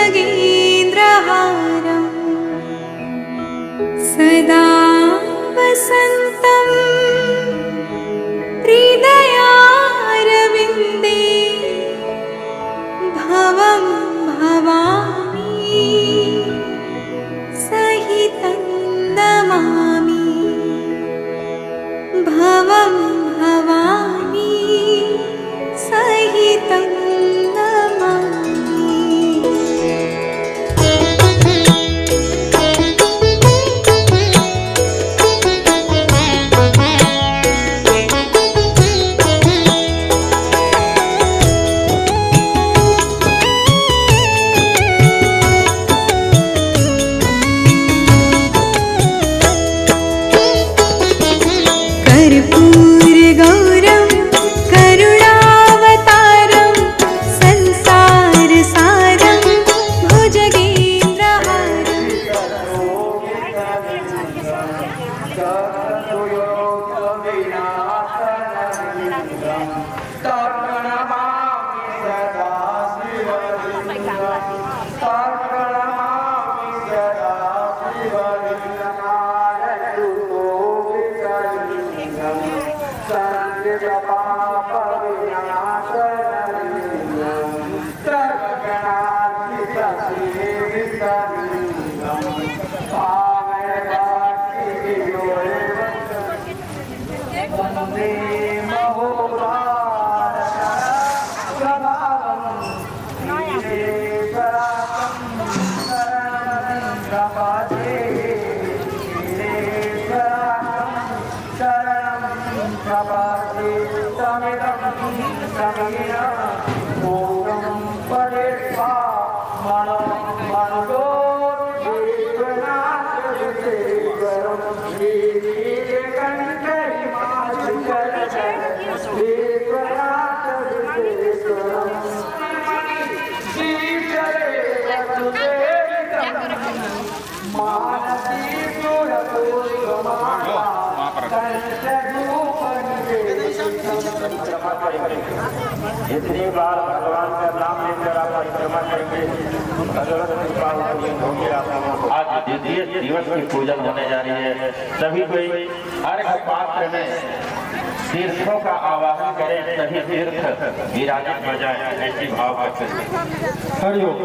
भुजगेन्द्रहारं सदा वसन्तं हृदयारविन्दे भवं भवानी सहितं नमामि भवं भवानी सहितं कर्पूरगौरं करुणावतारं संसारसारं भुजगेन्द्रहारं जितनी बार भगवान का नाम लेकर आप परिक्रमा करेंगे आज द्वितीय दिवस की पूजन होने जा रही है। सभी कोई अर्घ पात्र में तीर्थों का आवाहन करें, सभी तीर्थ विराजित हो जाए, ऐसी भाव करते हैं। हरिओम।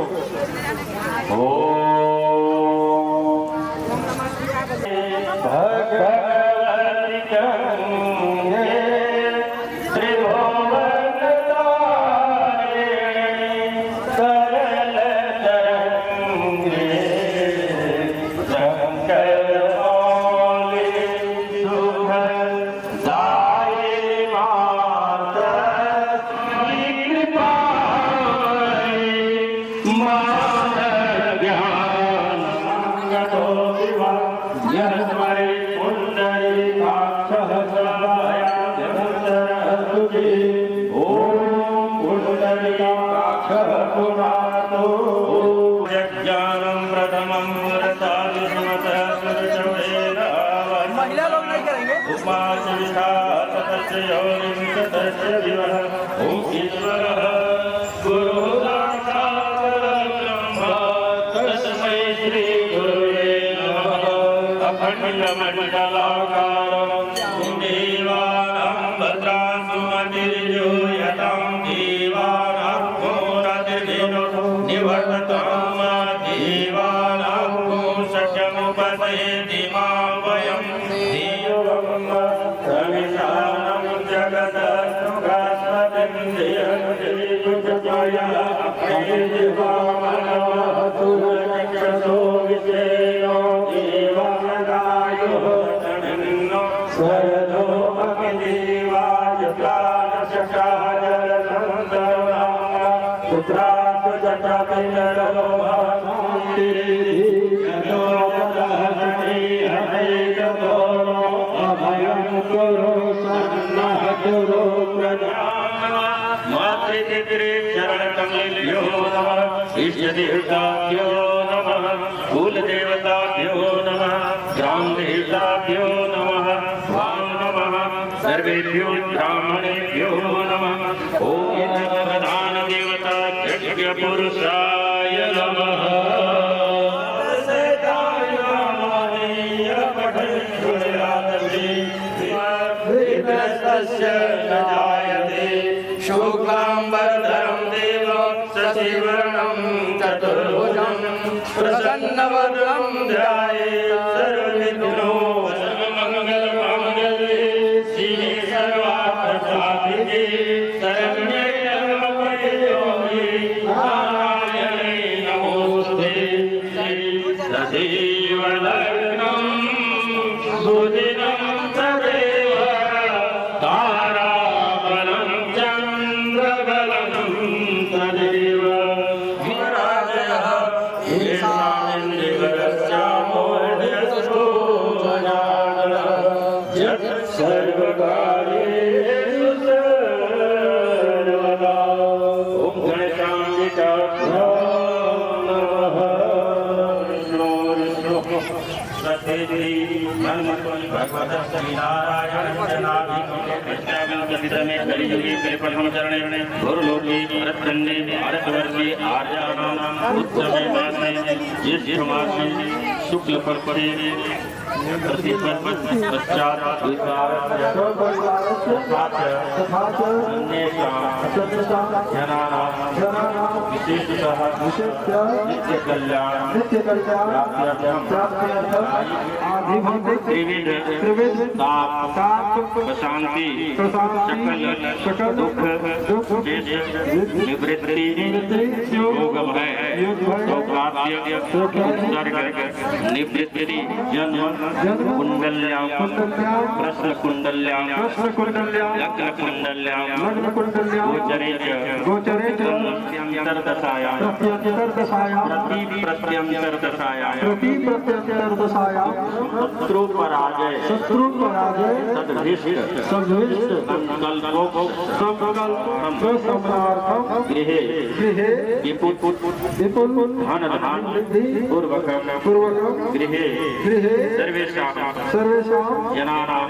महिला लोग नहीं करेंगे। इष्ट देवताभ्यो नमः, कुल देवताभ्यो नमः, ग्राम देवताभ्यो नमः, वां नमः, सर्वेभ्यो ब्राह्मणेभ्यो नमः। ओम प्रधान देवता यज्ञ पुरुषाय नमः। तस्य न जायते शुक्लाम्बरधरं देवं शशिवर्णं चतुर्भुजं प्रसन्नवदनं ध्यायेत् सर्वविघ्नोपशान्तये शिवे सर्वार्थसाधिके शरण्ये त्र्यम्बके गौरी नारायणे नमोऽस्ते तदेव लग्नं सुदिनं तदेव ताराबलं चन्द्रबलं तदेव विराजयः येषामिन्द्रियस्यामोहयसो जनार्दनः यत् सर्वकार्येषु सर्वदा ॐ गणेशाय नमः सत्येति भगवतः श्रीनारायणनाभिकृष्णाविंशतितमे कलियुगे कलिप्रथम चरणे गुरुलोके भरतखण्डे भारतवर्षे आर्याणाम् उत्सवे मासे ज्येष्ठमासे शुक्लपर्वणे पश्चात् विशेषतः त्रिविध शांति सकल दुख निवृत्ति योगभय सौभाग्य निवृत्ति जन्म कुंडल्यां प्रश्न कुंडल्यां लग्न कुंडल्यां गोचरे प्रत्यंतरदशायां शत्रु पराजय सद्भिष्ट गृहे विपुल धन पूर्वक गृहे सर्वेषां जनानां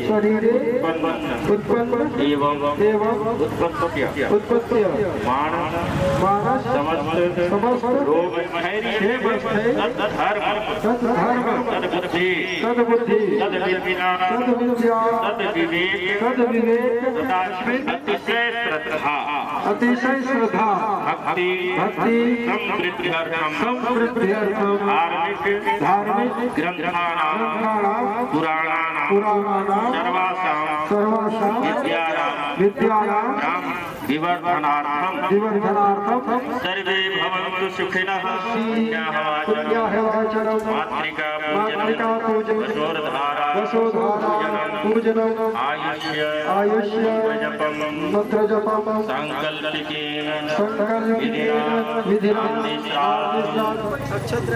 शरीरे उत्पन्न एवं उत्पत्त्य मानस समस्त रोग तद्बुद्धि तद्विद्या तद्विवेक अतिशय श्रद्धा भक्ति समृद्ध्यर्थम धार्मिक ग्रंथानां पुराणानां सर्वासां विद्यानां विवर्धनार्थम सर्वे भवन्तु सुखिनः मातृका पूजनं वसोधारा पूजनं आयुष्य मंत्रजपं संकल्पिकेन विधिना नक्षत्र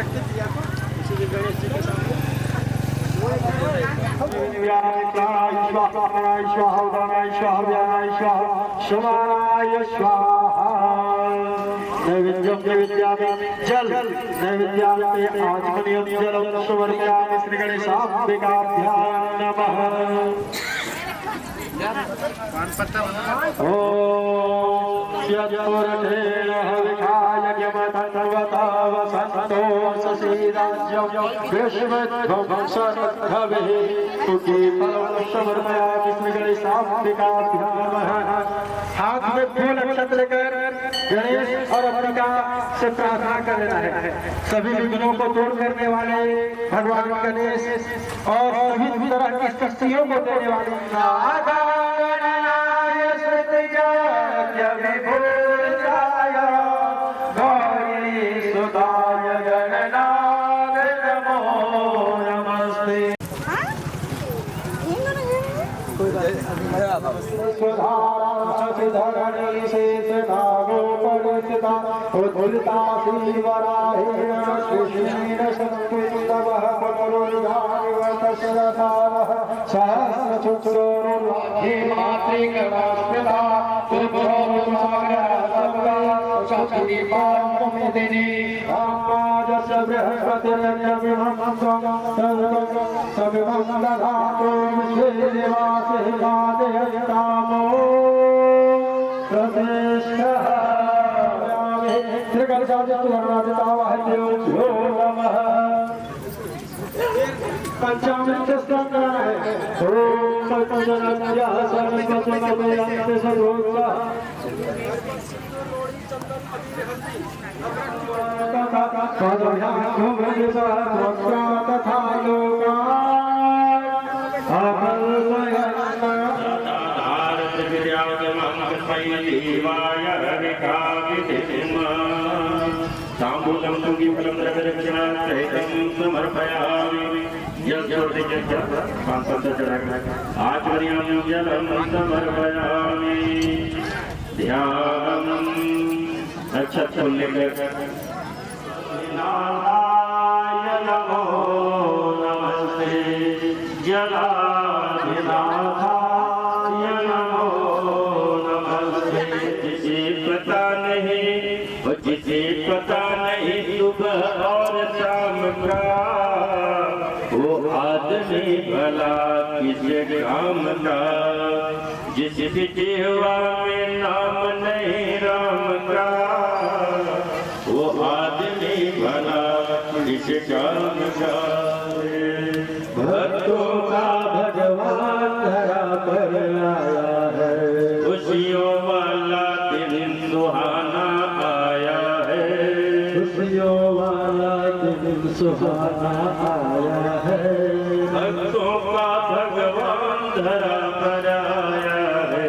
जल नैवेद्याय आचमनीयं जलं समर्पयामि श्री गणेशाभ्यां नमः। हाथ में फूल अक्षत लेकर गणेश और अंबिका से प्रार्थना कर लेना है। सभी विघ्नों को दूर करने वाले भगवान गणेश और सभी तरह की शक्तियों को देने वाले पंचामृत स्नान कराना है। ओम कल्पजनन्यः सर्वस्वतममयन्ते सर्वोत्साह तथा ताम्बूलं सुगीफलं द्रव्यदक्षिणासहितं समर्पयामि आचर्यं जलं समर्पयामि ध्यानम् अच्छा नमो नमस्ते जलाधिनाथाय नमो नमस्ते जिसे पता नहीं जिसे पता नहीं सुबह और शाम का वो आदमी भला किस काम का जिसकी जिह्वा में नाम नहीं राम का वो आदमी भला किस काम का भक्तों का भगवान धरा पर आया है खुशियों वाला दिन सुहाना आया है खुशियों वाला दिन सुहाना आया है भक्तों का भगवान धरा पर आया है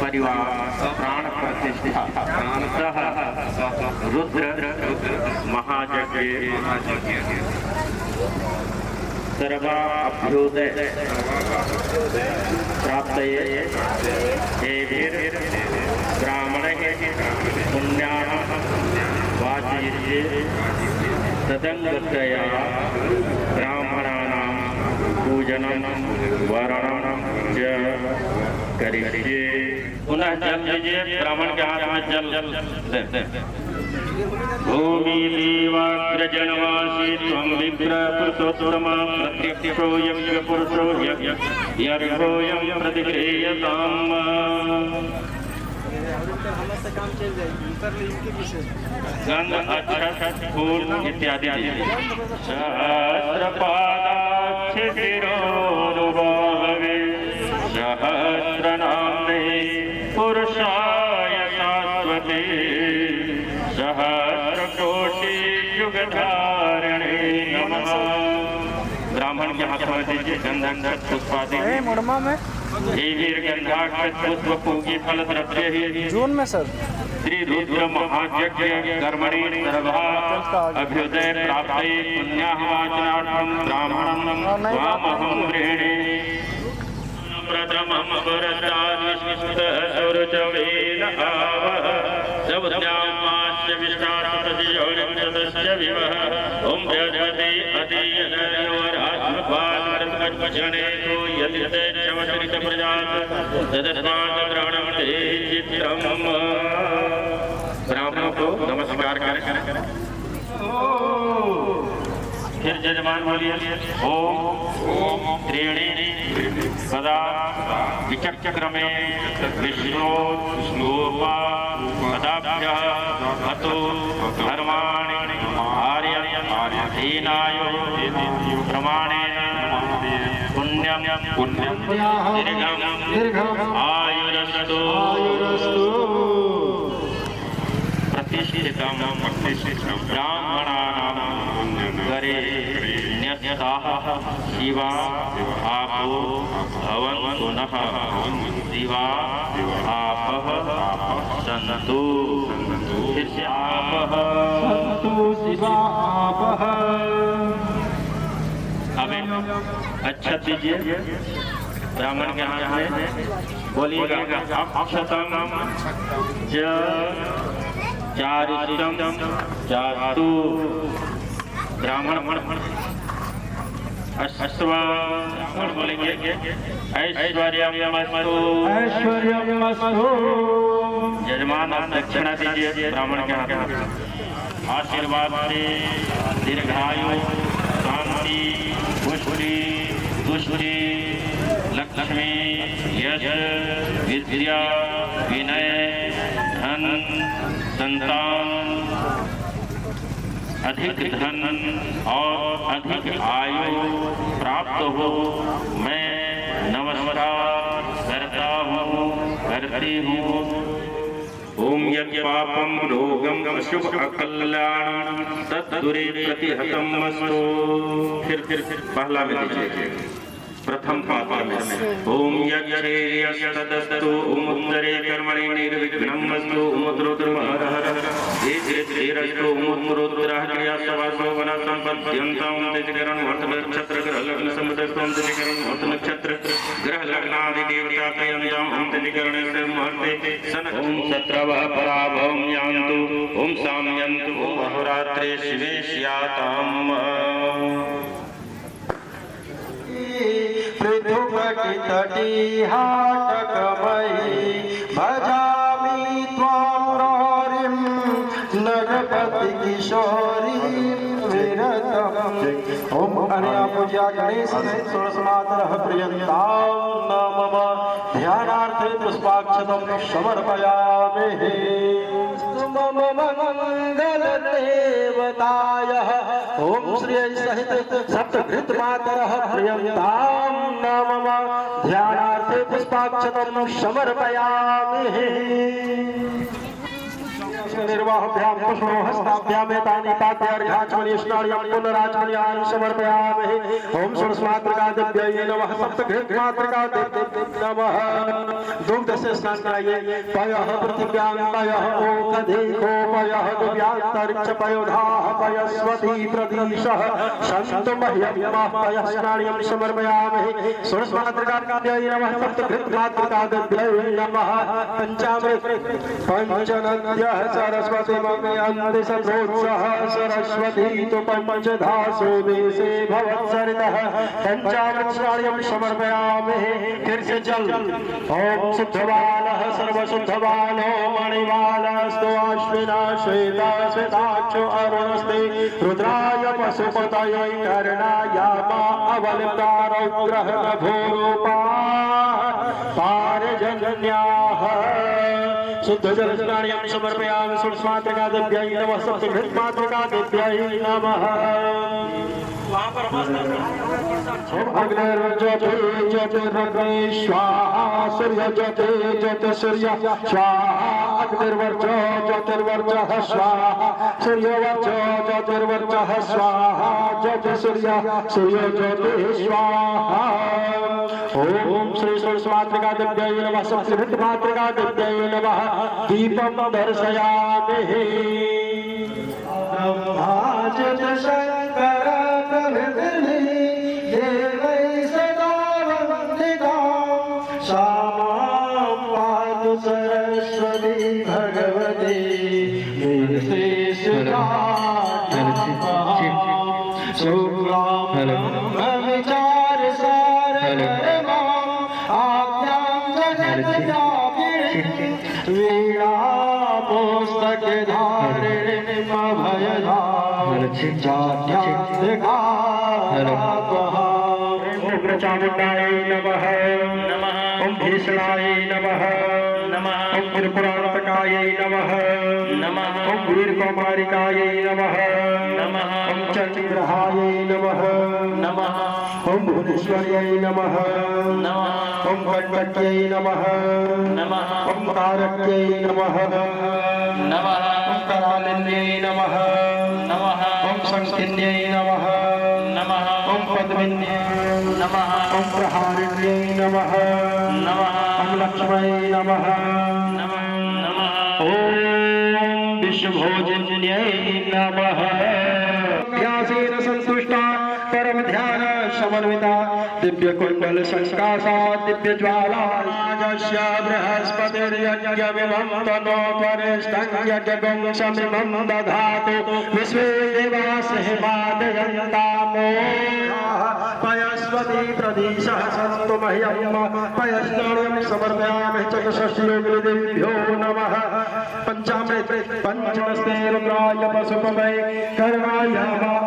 परिवार प्राण प्रतिष्ठा प्राणतः रुद्र महायज्ञ सर्वा अभ्युदय प्राप्तये ब्राह्मणे पुण्याः वाचयिष्ये तदङ्गतया ब्राह्मणानां पूजनं वरणं च करिष्ये। पुनः जल लीजिए, ब्राह्मण के हाथ में जल दें। भूमि देवाग्रजनवासी त्वं विप्र पुरुषोत्तम प्रत्यक्षो यज्ञ पुरुषो यर्घोऽयं प्रतिगृह्यताम्। गंध अक्षत फूल इत्यादि सहस्रपादाक्ष शिरोरुबाहवे सहस्रनाम्ने पुरुषाय शाश्वते सहस्रकोटि युगधारिणे नमः। ब्राह्मण के हाथ में दीजिए गंधक पुष्पादि गंधाक्षत पुष्प पूगी फल द्रव्य ही जून में सर श्री रुद्र महायज्ञ कर्मणि सर्वा अभ्युदय प्राप्तये पुण्याहवाचनार्थं ब्राह्मणं स्वामहं गृह्णे। प्रथमं पुरस्ताद्विष्णुतरुचवेन आवः सवद्यामास्य विष्टार्थस्य विवः ॐ बृहस्पति अधीयनयोरात्मपादमर्पजने तो यदि चवचरित प्रजात तदस्मात् ग्रहणं ते चित्रम्। ब्राह्मणों को नमस्कार करें। फिर जजमान बोलिए ओम त्रीणि सदा विचक्रमे विष्णु गोपा पदाभ्यः अतो धर्माणि आर्यनायो प्रमाणेन पुण्यं दीर्घं आयुरस्तु प्रतिष्ठितं ब्राह्मणानां करे न्यस्ताः शिवा आपो भवन्तु नः शिवा आपः सन्तु। फिर से आपः सन्तु शिवा आपः। हमें अच्छा दीजिए ब्राह्मण के हाथ में बोलिएगा अक्षतम च चारिष्टम चातु। ब्राह्मण अश्वाण बोलेंगे ऐश्वर्यमस्तु ऐश्वर्यमस्तु। यजमान दक्षिणा दीजिए ब्राह्मण के हाथ में। आशीर्वाद से दीर्घायु शांति पुष्टि तुष्टि लक्ष्मी यश विद्या विनय धन संतान अधिक धन और अधिक आयु प्राप्त हो, मैं नमस्कार करता हूँ, करती हूँ। ओम यज्ञ पापम रोगम अशुभ अकल्याण तद्दूरे प्रतिहतम अस्तु। फिर पहला में दीजिए, प्रथम पात्र में ओम यज्ञेयस्तदस्तु उमुत्तरे कर्मणि निर्विघ्नम् अस्तु उमुत्तरोत्तरमहरहरस्तु उमुत्तरोत्तरः क्रियासवासो वनसम्पद्यन्तं तिथिकरण नक्षत्र ग्रह लग्न सम्बद्धं तिथिकरण नक्षत्र ग्रह लग्नादि देवतापयन्तं तिथिकरणस्य मुहूर्ते सन ओम सत्रवः पराभवं यान्तु ओम साम्यन्तु ओम अहोरात्रे शिवे स्याताम्। पृथुकटितटीहाटकमयी भजामि त्वां रौरिं नगपति किशोरीं विरतम्। ओम अनया पूज्या गणेश सहित षोडशमातरः प्रियन्तां न मम ध्यानार्थे पुष्पाक्षतं समर्पयामि। मम मंगल देवतायः ओम श्री सहित सप्तघृतमातरः प्रियन्तां न मम ध्यानार्थे पुष्पाक्षतं समर्पयामि। निर्वाहभ्यां पुष्पो हस्ताभ्यामेतानि पाद्यार्घ्याचमनीय स्नार्यं पुनराचमनीयानि समर्पयामि। ओम षोडशमातृकादिभ्यै नमः। सप्तघृतमातृकादिभ्यै नमः। दुग्ध से स्नान कराइए। पयः पृथिव्यां पयः ओखधीको पयः दिव्यांतरिक्ष पयोधाः पयस्वती प्रदिशः सन्तु मह्यं पयः स्नार्यं समर्पयामि। षोडशमातृकादिभ्यै नमः। सप्तघृतमातृकादिभ्यै नमः। पंचामृत पंचनद्यः सरस्वती मम्यन्ति सप्रोत्सः सरस्वती तु पंचधासो देशे भवत्सरितः पंचामृत स्नार्यं समर्पयामि। फिर से जल ओम शुद्धबालः सर्वशुद्धबालो मणिबालस्तु अश्विना श्वेता श्वेताक्षो अरुणस्ते रुद्राय पशुपतये कर्णायामा अवलिप्तारौग्रः नभोरूपाः पारजन्याः शुद्ध जलस्नार्यं समर्पयामि। षोडशमातृकादिभ्यै नमः। सप्तघृतमातृकादिभ्यै नमः। अग्निर्ज्योतिर्ज्योतिरग्नि स्वाहा सूर्यज्योति ज्योतिसूर्य स्वाहा अग्निर्वर्चो ज्योतिर्वर्चः स्वाहा सूर्यवर्चो ज्योतिर्वर्चः स्वाहा ज्योतिसूर्य सूर्यज्योतिः स्वाहा। ओम श्री षोडशमातृकादिभ्यै नमः। सप्तघृतमातृकादिभ्यै नमः। दीपं दर्शयामि। ब्रह्माजित शंकर प्रभृति देवै सदा वन्दितां श्यामां पातु सरस्वती भगवती विचार सार आज्ञां जगद्व्यापिनी वीणा पुस्तक धारिणी भयधारिणी चामुण्डाय नमः। ओम भीषणाय नमः। ओम त्रिपुरान्तकाय नमः। ओम वीरकौमारिकाय नमः। ओम चन्द्रग्रहाय नमः। ओम भुवनेश्वर्यै नमः। ओम कण्टक्यै नमः। ओम तारक्यै नमः। ओम करालिन्यै नमः। ओम संकिन्यै नमः। ओम पद्मिन्यै नमः। ओम प्रहारिण्यै नमः। ओम लक्ष्मै नमः। ओम विश्वभोजन्यै नमः। ध्यासेन संतुष्टा परम ध्यान समन्विता दिव्य कुंडल संकाशा दिव्य ज्वाला राजस्य बृहस्पतिर्यज्ञमिमं तनो त्वरिष्ठं यज्ञं समिमं दधातु विश्वे देवाः हिमादयन्तामो पयस्वती प्रदिशः सन्तु मह्यं पयस्नानं समर्पयामि। चतुष्षष्टियोगिदेभ्यो नमः। पंचामृत पंचमस्ते रुद्राय पशुपतये कर्णाय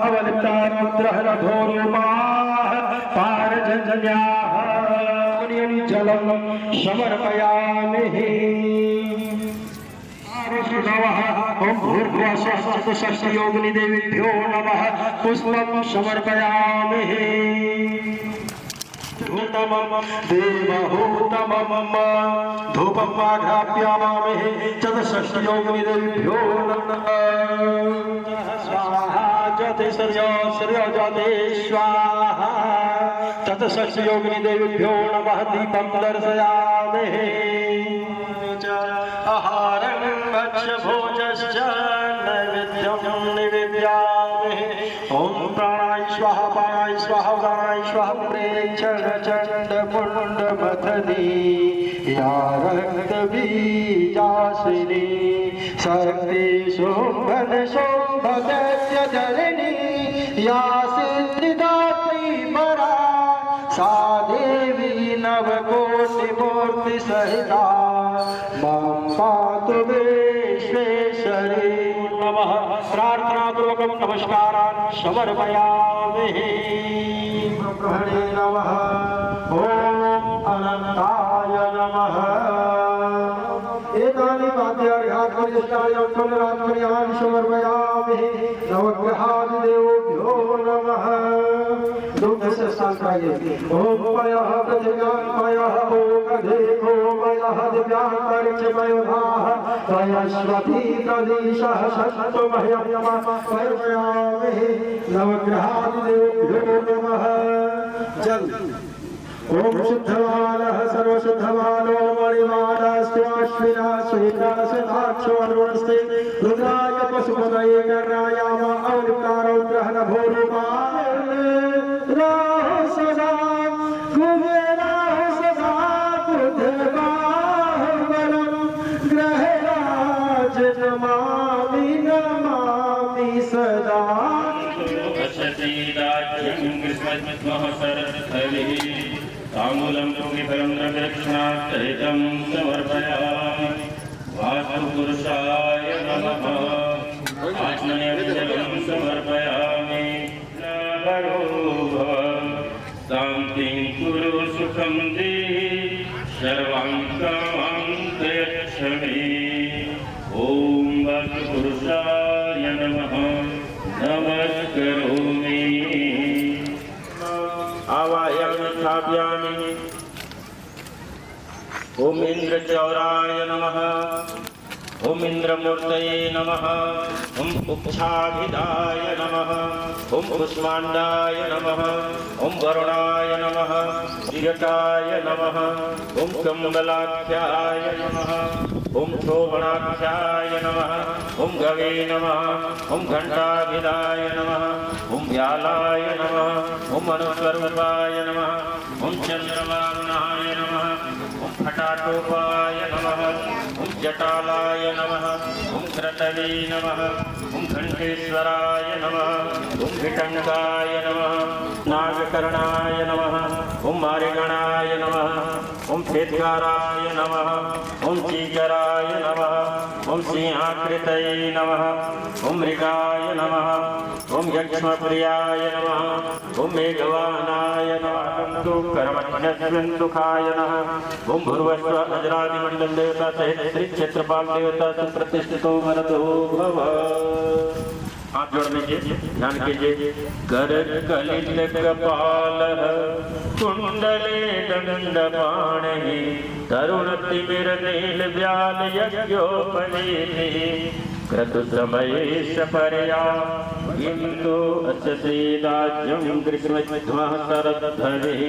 अवलिप्तारुद्रः नभोरूपाः पारजन्याः जलं समर्पयामि। नमः ओम भूर्भुवः चतुष्षष्टि योगिनी देवीभ्यो नमः पुष्पं समर्पयामि धूतमं देवहूतमं धूपम् आघ्राप्यामि चतुष्षष्टि योगिनी देवीभ्यो नमः स्वाहा ज्योति श्रेयो ज्योति स्वाहा चतुष्षष्टि योगिनी देवीभ्यो नमः दीपं दर्शयामि आहारं भक्ष्य भोजश्च नैवेद्यं निवेदयामि ओम प्राणाय स्वाहा पाणाय स्वाहा उदानाय स्वाहा प्रेक्षण चंड पुंड मथनी या रक्त बीजासिनी शक्ति शुंभन शोभदत्य धरणी या सिद्धिदात्री परा सा देवी नवकोटि मूर्ति सहिता मां पातु विश्वेश्वरी नमः प्रार्थनापूर्वकं नमस्कारान् समर्पयामि ब्रह्मणे नमः ओम अनंताय नमः एतानि वाद्यार्घात्मनिष्ठायां पुनरात्मन्यानि समर्पयामि नवग्रहादिदेवोभ्यो नमः दुग्धस्य शास्त्राय ओम पयः पृथिव्यां पयः ओकधेको पयः दिव्यान्तरिक्षमयोधाः पयश्वती प्रदेशः षट्मह्यं समर्पयामि नवग्रहादिदेवोभ्यो नमः जल ओम शुद्धमानः सर्वशुद्धमानो मणिमानस्त्वाश्विना श्वेतासनाक्षो अनुवनस्ते रुद्राय पशुपतये कर्णायाम अवतारो ग्रहण भूरूपाय राह सदा कुबेराः सदा बुद्धबाहुबलं ग्रहराज नमामि नमामि सदा ताम्बूलं पूगिफलं दक्षिणासहितं समर्पयामि वास्तुपुरुषाय नमः आत्मनेपथ्यं समर्पयामि नमो भव शान्तिं कुरु सुखं देहि सर्वं कामं प्रयच्छ मे ॐ वास्तुपुरुषाय नमः नमस्करोमि आवाहयामि स्थापयामि ओम इंद्रचौराय नमः ओम इंद्रमूर्तये नमः ओम उक्षाभिदाय नमः ओम कुष्माण्डाय नमः ओम वरुणाय नमः विरटाय नमः ओम कमलाख्याय नमः ओम शोभनाख्याय नमः ओम गवे नमः ओम घंटाभिदाय नमः ओम व्यालाय नमः ओम अनुस्वरूपाय नमः ओम चंद्रवामनाय नमः ओम फटाटोपाय नमः ओम जटालाय नमः ओम क्रतवे नमः ओम घंटेश्वराय नमः ओम विटंगाय नमः नागकर्णाय नमः ओम मारिगणाय नमः ओम पेद्गाराय नमः ओम चीकराय नमः ओम सिंहाकृतये नमः ओम मृगाय नमः ओम यक्ष्मप्रियाय नमः ओम मेघवानाय नमः कर्मण्यस्मिन्दुखाय नमः ओम भूर्वस्व अजरादिमंडल देवता सहित श्री क्षेत्रपाल देवता सुप्रतिष्ठितो वरदो भव। हाथ जोड़ लीजिए, ध्यान कीजिए। कर कलित कपालः कुंडले दंडपाणिः तरुणतिमिर नील व्याल यज्ञोपवीतिः क्रतुसमयेश पर्या किन्तु अस्य श्रीराज्यं ग्रीष्मध्वः शरद्धरिः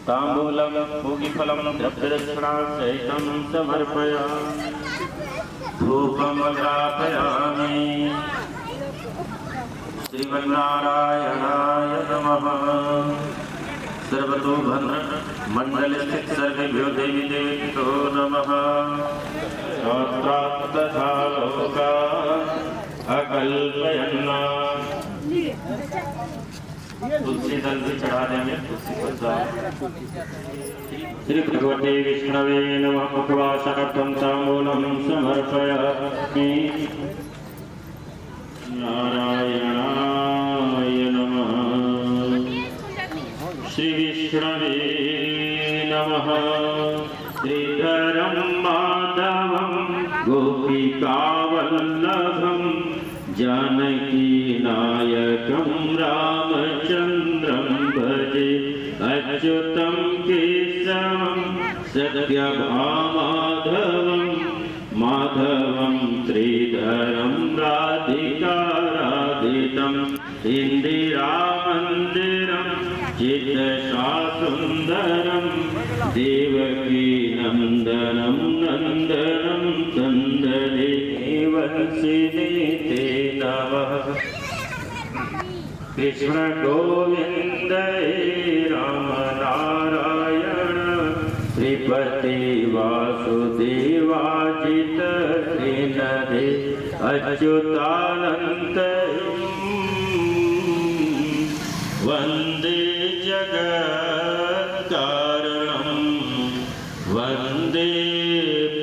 ताम्बूलं पूगिफलं द्रव्यदक्षिणासहितं समर्पयामि धूपमग्रापयामि श्रीमन्नारायणाय नमः। सर्वतोभद्र मंडल स्थित सर्वेभ्यो देवी देवतो नमः। तथा लोका अकल्पयन्ना तुलसी दल भी चढ़ा देंगे। श्री भगवते विष्णवे नमः। उपवासार्थं ताम्बूलं समर्पयामि। नारायणाय नमः। श्री विष्णवे नमः। श्रीधरं माधवं गोपिकावल्लभं जानकीनायकं रामचन्द्रं भजे अच्युतं केशवं सत्यभामाधवं माधवं श्रीधरं राधिकाराधितम् इन्दिरामन्दिरं चित्तशासुन्दरं देवकी नन्दनं नन्दनं नन्ददेवंसिने ते नमः कृष्ण गोविन्द राम नारायण श्रीपति वासुदेवाजित श्रीनदे अच्युतानन्त वन्दे जगत्कारणं वन्दे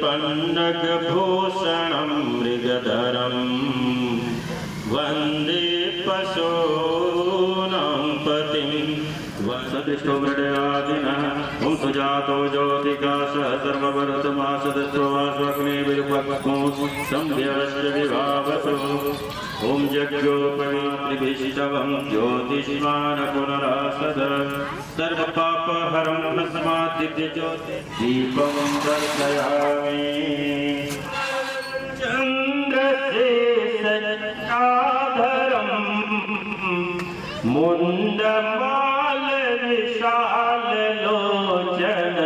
पन्नगभूषणं मृगधरं वन्दे पशूनां पतिं सदृष्टो मृडयादिनः ॐ सुजातो ज्योतिका सर्ववर्तमासदस्यो वास्वग्निर्विपक्मो संध्यवस्य विभावसो ॐ यज्ञोपवीतृभिषितवं ज्योतिष्मान् पुनरासद सर्वपापहरं भस्मादित्यज्योति दीपं दर्शयामि चन्द्रशेषाधरं मुण्डमालविशाललोचन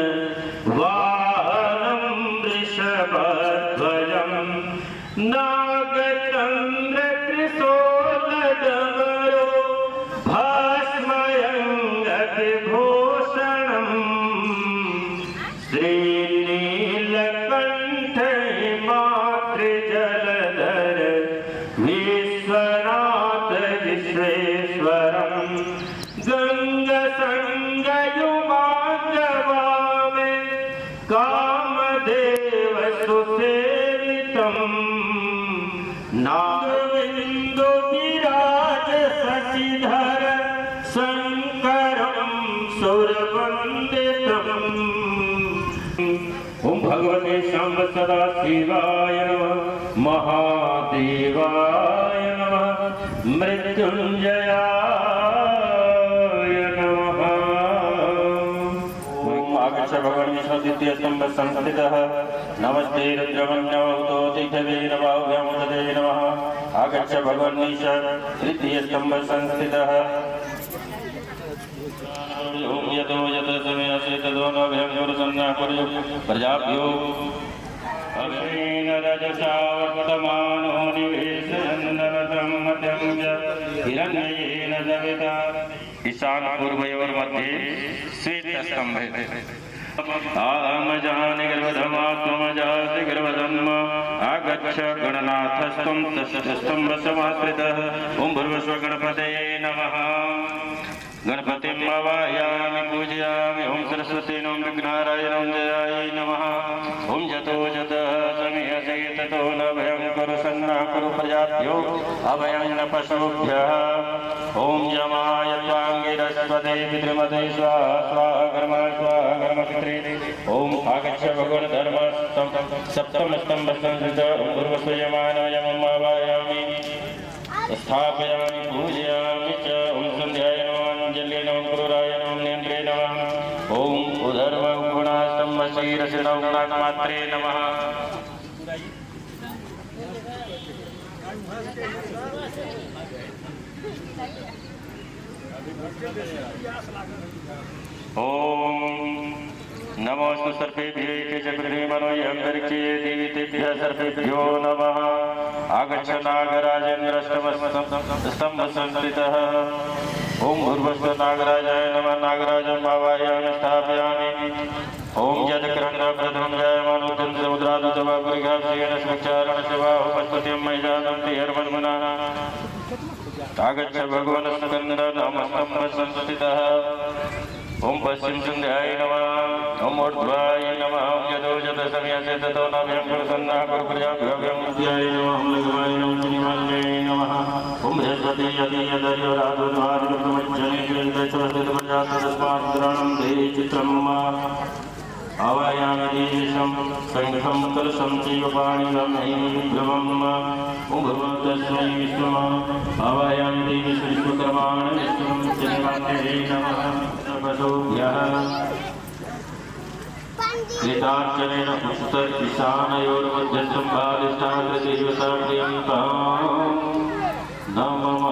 वाहनं वृषभध्वजं नागचन्द्रकृशोलडमरो भस्मयङ्गविभूषणं श्रीनीलकण्ठ मातृजलधर विश्वनाथ विश्वेश्वरं गङ्गसङ्गयुमागवामे कामदेव सुसेवितं नागविन्दु विराज शशिधर शङ्करं सुरवन्दितम् ॐ भगवते शम्भ सदा शिवाय नमः महादेवाय नमः मृत्युञ्जयाय नमः ॐ आगच्छ भगवान् विष्णुद्वितीय स्तम्भ संस्थितः नमस्ते रुद्रवन्यवतो तिष्ठवे नवाभ्यां तदे नमः आगच्छ भगवान् तृतीय स्तम्भ संस्थितः ओम यतो यत समय से तदोनो भयं गुरुसन्ना कुरु प्रजाभ्यो अग्नेन रजसा वर्तमानो निवेशयन्नरतं मत्यं च हिरण्येन जगता ईशान पूर्वयोर् मध्ये श्वेतस्तम्भे आमजानि गर्भधमात्मजासि गर्भधन्म आगच्छ गणनाथस्त्वं तस्तस्तम्भसमाश्रितः ॐ भूर्भुवः गणपतये नमः गणपतिं आवाहयामि पूजयामि ॐ सरस्वती ॐ विघ्नारायणं जयाय नमः ॐ जतो जतः समीयसे ततो न भयं कुरु सन्ना कुरु प्रजाभ्यो अभयं न पशुभ्यः ॐ यमाय त्वाङ्गिरस्वते पितृमते स्वाहा स्वाहा कर्माय स्वाहा कर्मपित्रे ॐ आगच्छ भगवन् धर्मस्तं सप्तमस्तम्भसंस्थित ॐ भूर्भुवः यमानयमम् आवाहयामि स्थापयामि पूजयामि च ॐ सन्ध्याय नमः नमः गुरुराय नमः नेन्द्रे नमः ॐ उधर्व गुणास्तम्भ शीरसि नवगुणात्मात्रे नमः ॐ नमोऽस्तु सर्पेभ्यो एके च गृहे मनोऽयन्तरिक्षे देवतेभ्यः सर्पेभ्यो नमः आगच्छ नागराजेन्द्रस्तम्भसंस्थितः ॐ भूर्भुवः नागराजाय नमः नागराजं आवाहयामि स्थापयामि ॐ यत्क्रन्दप्रथमं जायमानोऽत्यन्तं समुद्रादुतवापुरिघासेन स्वक्षारणशवाहुपस्पतिं महिजानं तिहर्मन्मुना आगच्छ भगवन् स्कन्दनमस्तम्भसंस्थितः ॐ पश्चिम सन्ध्याय नमः ॐ ऊर्ध्वाय नमः ॐ यतो जत समयसे ततो न भयं कुरु सन्ना कुरु प्रजाभ्यो विद्याय नमः ॐ लघवाय नमः श्रीमान्यै नमः ॐ बृहस्पति यदि यदर्यो राधुर्वादिमज्जने प्रजातस्मात् ग्रहणं देहि चित्रम् आवायामि देशं शङ्खं कलशं चैव पाणिनं ध्रुवम् उभवतस्मै विश्वम् आवायामि देश विश्वकर्माण विष्णुं चन्द्राग्ने नमः सर्वसोभ्यः कृतार्चनेन उत्तर ईशानयोर्मध्यस्थं बालिष्ठाग्रदेवताप्रियङ्कां नमः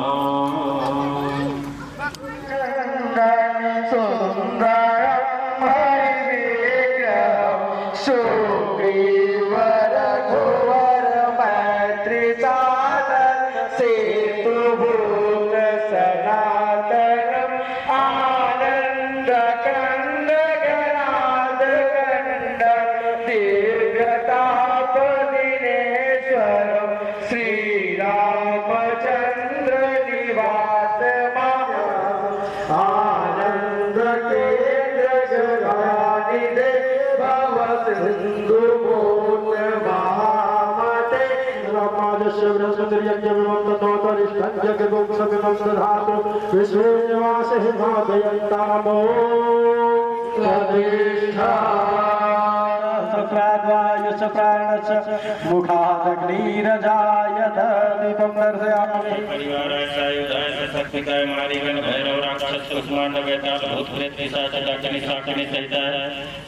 मुखादग्निरजायत दीपं दर्शयामि परिवाराय सायुधाय सत्पिताय मारिगण भैरव राक्षस कुष्मांड बेताल भूत प्रेत पिशाच डाकिनी शाकिनी सहित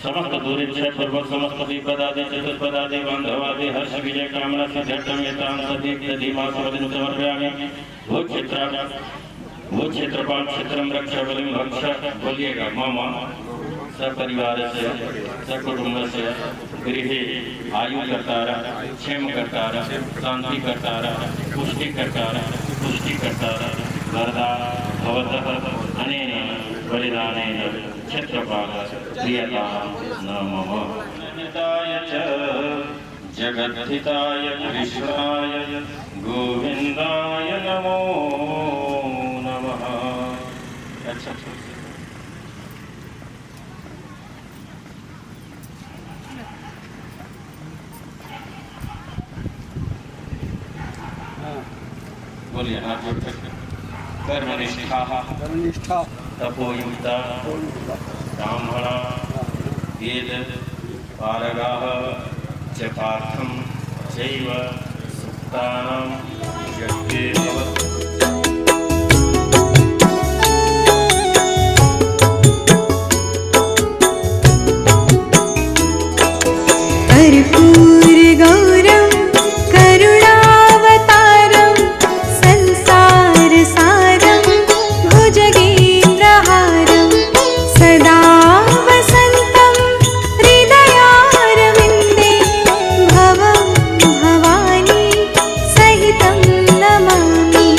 समस्त दूरी विषय पूर्वक समस्त विपदादि चतुष्पदादि बांधवादि हर्ष विजय कामना सिद्ध्यर्थम यतां सदीप धीमा स्वदिन समर्पयामि वो क्षेत्रपाल क्षेत्रम रक्ष बलिम भक्ष बोलिएगा मामा सपरिवार से सकुटुंब से गृह आयु करतारा क्षेम करतारा शांति करतारा पुष्टि करतारा वरदा भवतः अनेन बलिदानेन क्षेत्रपाल प्रियतां नमः निताय च जगद्धिताय कृष्णाय गोविन्दाय नमो नमः। अच्छा बोलिए हाथ जोड़ सकते कर्मनिष्ठा तपोयुक्ता ब्राह्मणा वेद पारगाः च पार्थं चैव सुक्तानां यज्ञे भवति। कर्पूरगौरं करुणावतारं संसारसारं भुजगेन्द्रहारं सदा वसन्तं हृदयारविन्दे भवं भवानी सहितं नमामि।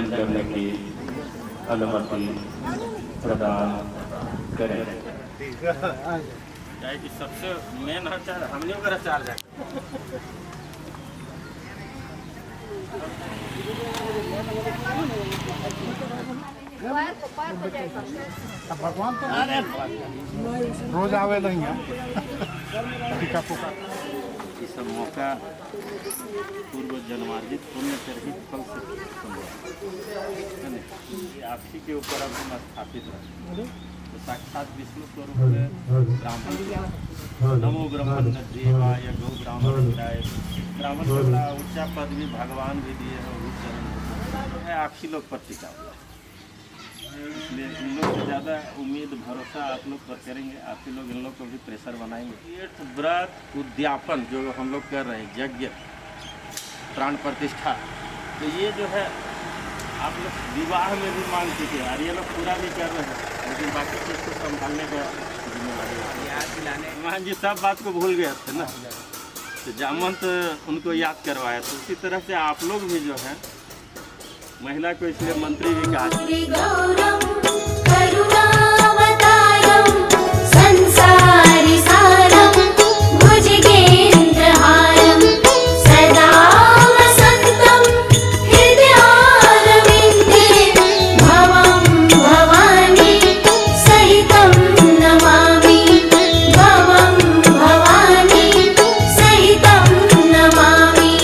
पूजन करने की अनुमति प्रदान करें। सबसे मेन चार हमने चार जाए भगवान तो रोज आवे नहीं है ये सब मौका पूर्व जन्मार्जित पुण्य से रहित फल से संभव है। ये आप ही के ऊपर अब हम स्थापित रहे तो साक्षात विष्णु स्वरूप में ब्राह्मण नमो ब्राह्मण देवाय गौ ब्राह्मण ब्राह्मण को बड़ा ऊंचा पद भी भगवान भी दिए हैं वो चरण है आप ही लोग पर टिका हुआ है। इसलिए इन लोग से ज़्यादा उम्मीद भरोसा आप लोग पर करेंगे। आप ही लोग इन लोग को भी प्रेशर बनाएंगे। तीर्थ व्रत उद्यापन जो हम लोग कर रहे हैं यज्ञ प्राण प्रतिष्ठा तो ये जो है आप लोग विवाह में भी मान चुके हैं और ये लोग पूरा भी कर रहे हैं लेकिन बाकी चीज़ को संभालने का जिम्मेवारी मान जी सब बात को भूल गए थे ना तो जामवंत उनको याद करवाया तो उसी तरह से आप लोग भी जो है महिला को इसलिए मंत्री भी कहा गौरम करुणावतारम संसारी सारम भुजगेन्द्रहारम सदा वसन्तं हृदयारविन्दे भवं भवानी सहितं नमामि भवं भवानी सहितं नमामि।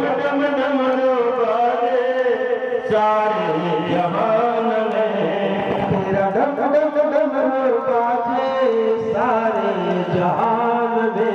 डम डमरू बाजे सारे जहान में, तेरा डम डम डमरू बाजे सारे जहान में।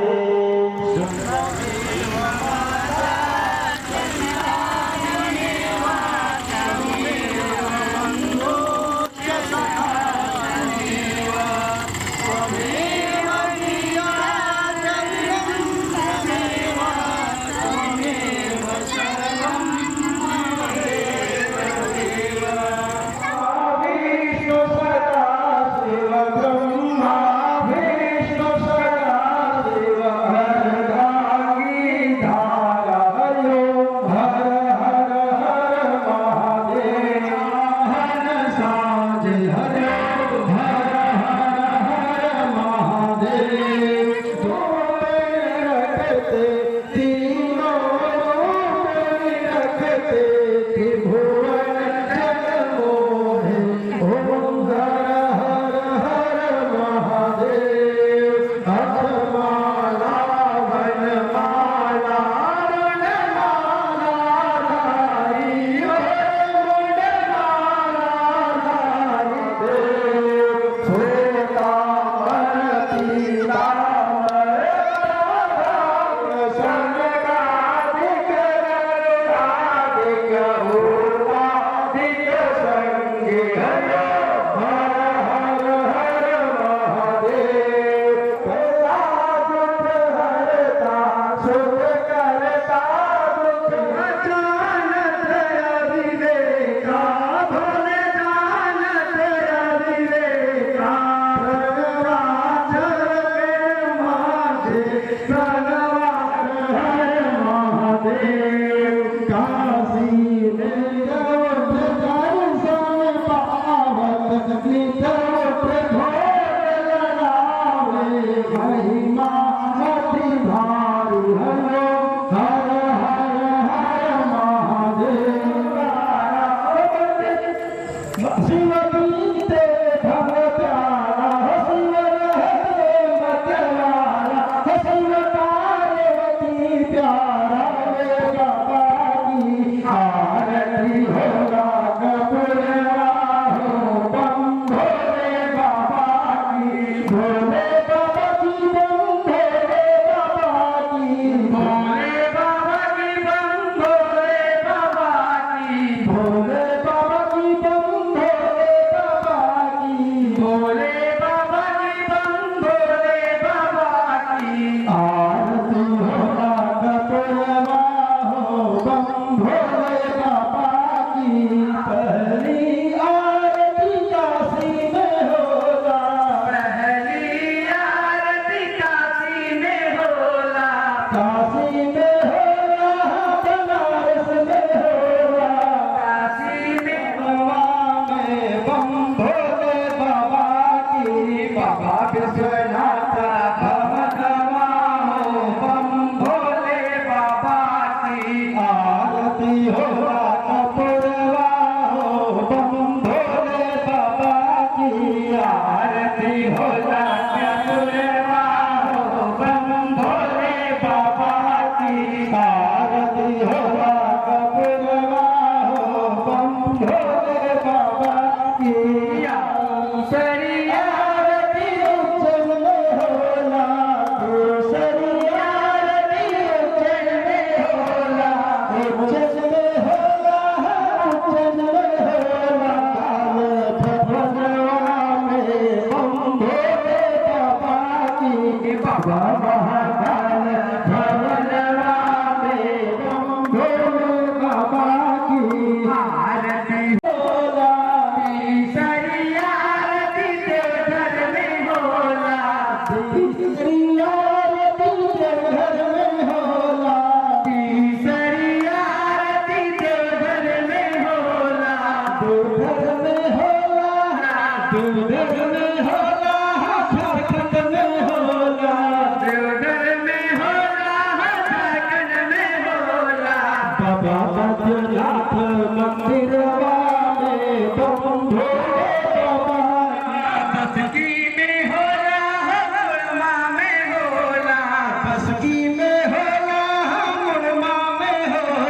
बसकी में होला मुरमा में होला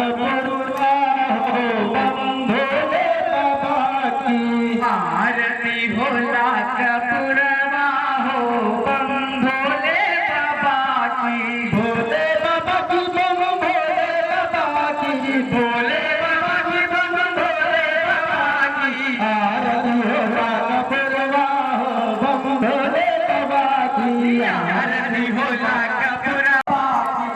कपूरवा हो बम भोले बाबा की। आरती भोला कपूरवा हो बम भोले बाबा की। भोले बाबा की बम भोले बाबा की। भोले बाबा की बम भोले बाबा की। आरती भोला कपूरवा हो बम भोले बाबा की। आरती भोला कपूरवा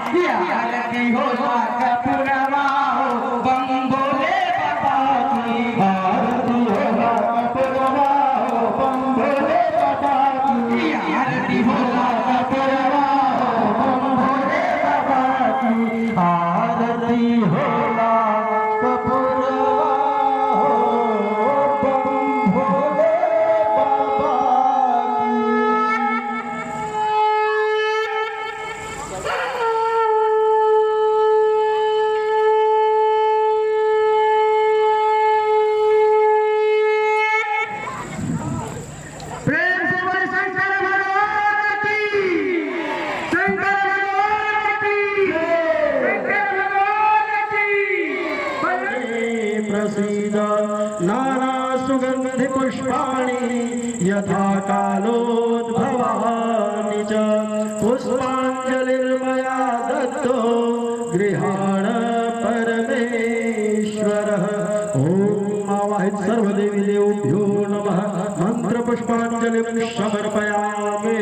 की। आरती भोला कपूरवा हो बम भोले बाबा की। आरती भोला कपूरवा हो बम भोले बाबा की। आरती भोला कपूरवा हो बम भोले बाबा की। आरती भोला कपूरवा हो बम भोले बाबा प्रेम से बोले शंकर भगवान की। शंकर भगवान की। शंकर भगवान की। प्रसीद नाना सुगंधि पुष्पाणि यथा कालोद्भवानि च पुष्पाञ्जलिर्मया दत्तो गृहाण परमेश्वरः। ओम आवाहित सर्वदेवी देवभ्यो नमः। मंत्र पुष्पाञ्जलिं समर्पयामि।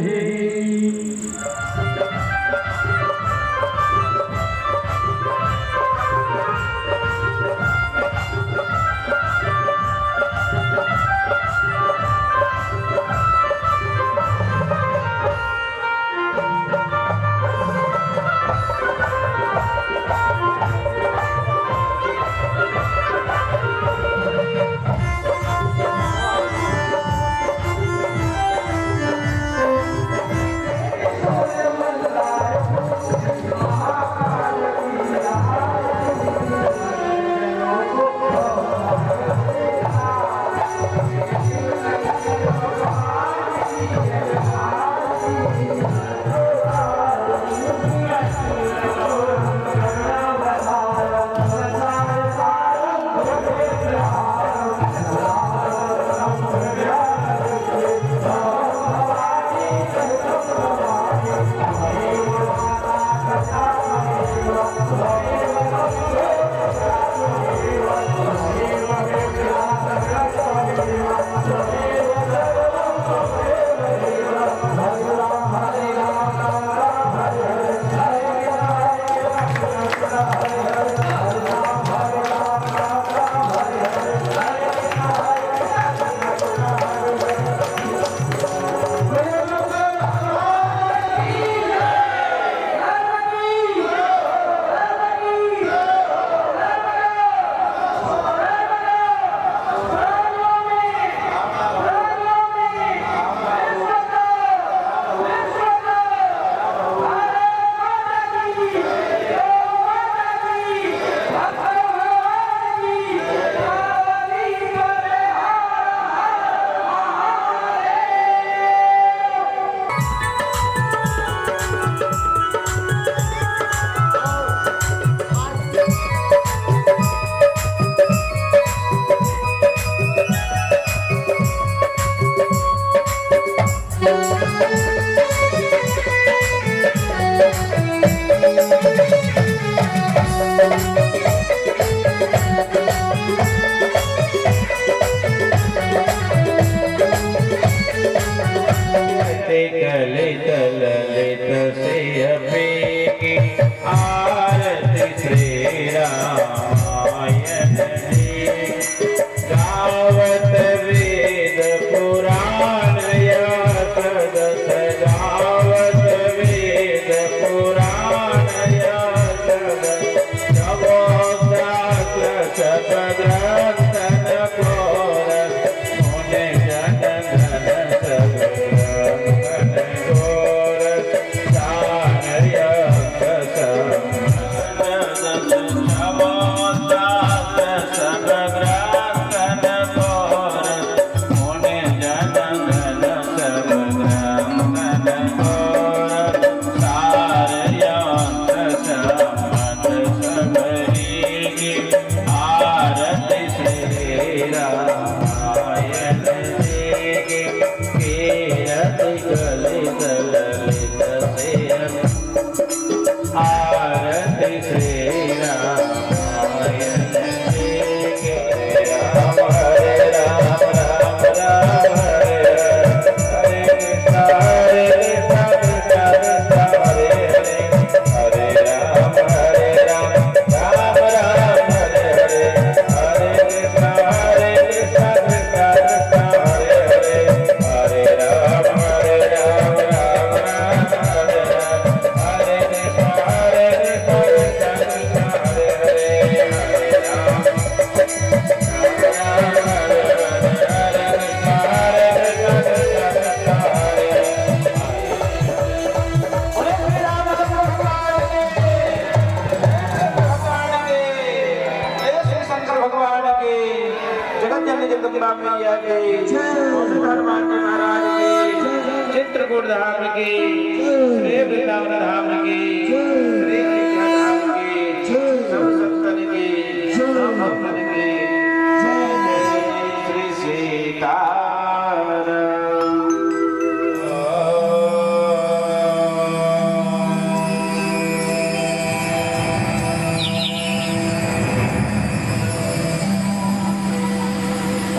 जगदम्बा मैया की हनुमान जी महाराज की चित्रकूट धाम की श्री वृंदावन धाम की श्री अयोध्या धाम की सब संतन की सब भक्तन की जय जय श्री सीताराम।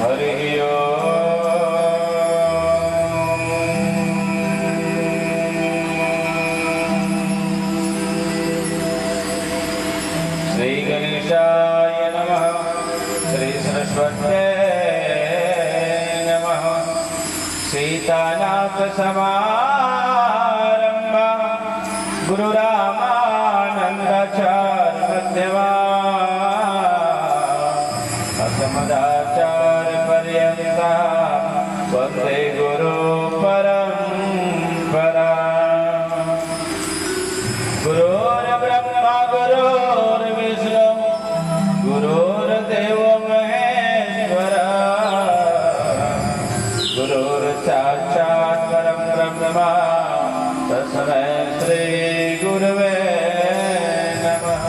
हरि श्री गणेशाय नमः श्री सरस्वत्यै नमः सीतानाथ समारंभा गुरुरामानन्दाचार्य मध्यमा अस्मदाचार्य पर्यन्ता वन्दे गुरु परम्परा। गुरुर्ब्रह्मा गुरुर्विष्णु गुरुर्देवो महेश्वरा गुरुर्साक्षात् परं ब्रह्म तस्मै श्री गुरवे नमः।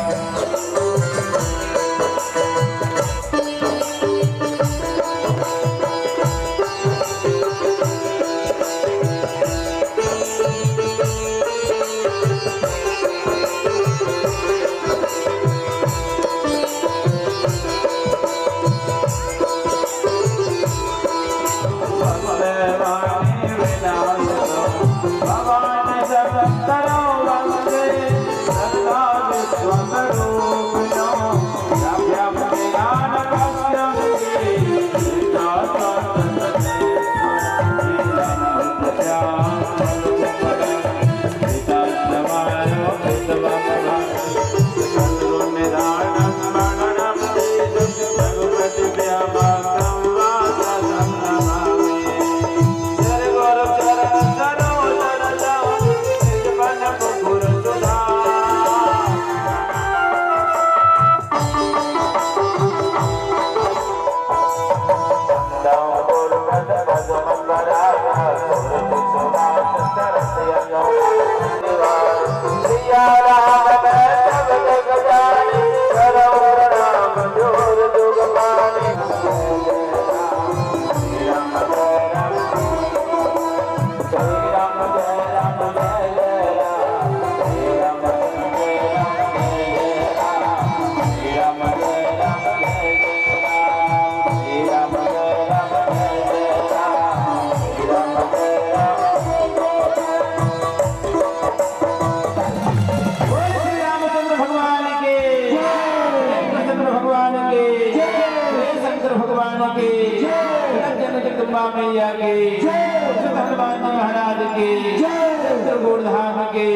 जगदम्बा मैया की हनुमान जी महाराज की चित्रकूट धाम की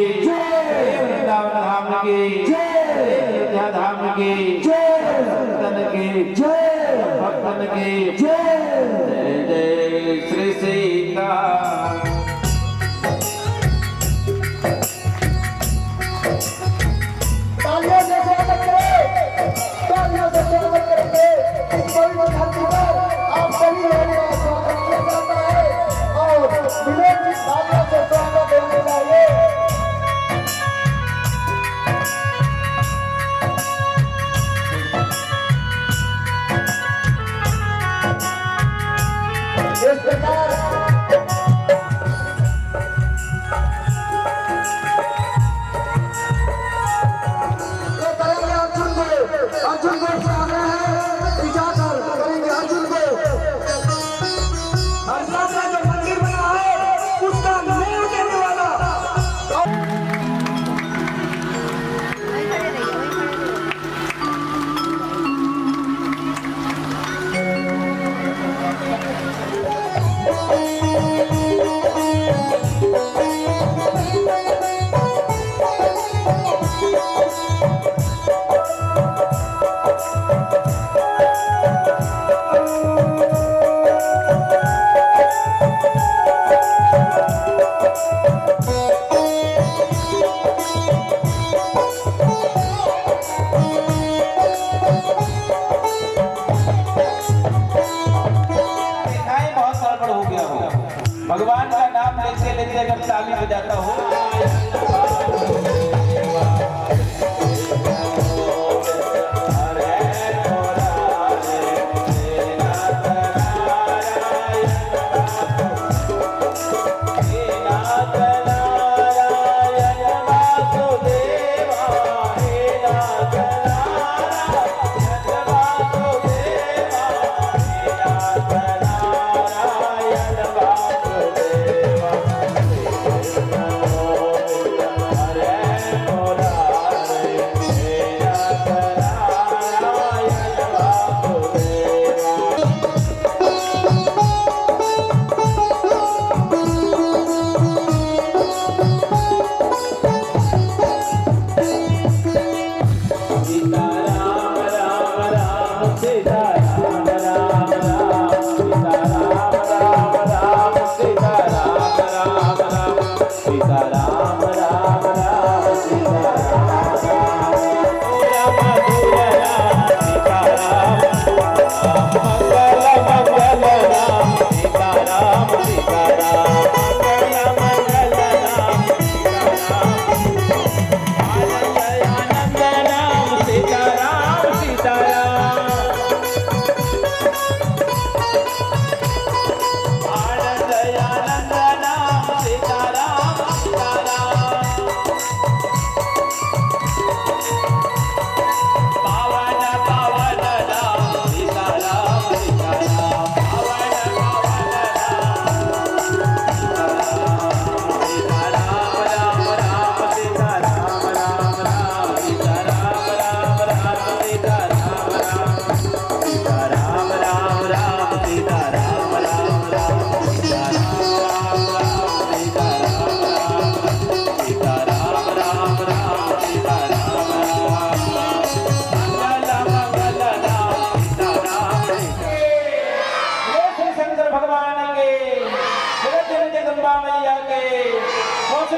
वृंदावन धाम की अयोध्या धाम की संतन की भक्तन की जय जय श्री सीता। इस प्रकार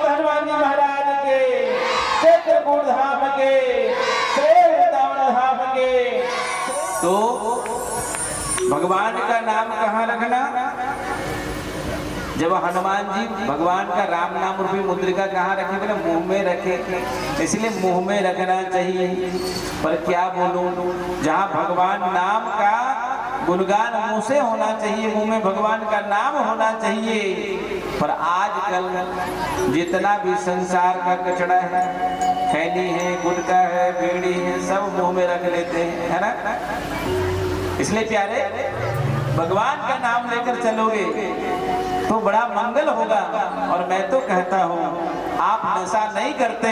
हनुमान जी महाराज के, चित्रकूट धाम के, श्री वृंदावन धाम के। तो भगवान का नाम कहाँ रखना? जब हनुमान जी भगवान का राम नाम रूपी मुद्रिका कहाँ रखे? बोले मुंह में रखे, इसलिए मुंह में रखना चाहिए। पर क्या बोलूं, जहाँ भगवान नाम का गुणगान मुंह से होना चाहिए, मुंह में भगवान का नाम होना चाहिए। पर आजकल जितना भी संसार का कचड़ा है, खैनी है, गुटखा है, बीड़ी है, सब मुंह में रख लेते हैं, है ना? इसलिए प्यारे, भगवान का नाम लेकर चलोगे तो बड़ा मंगल होगा। और मैं तो कहता हूँ, आप नशा नहीं करते,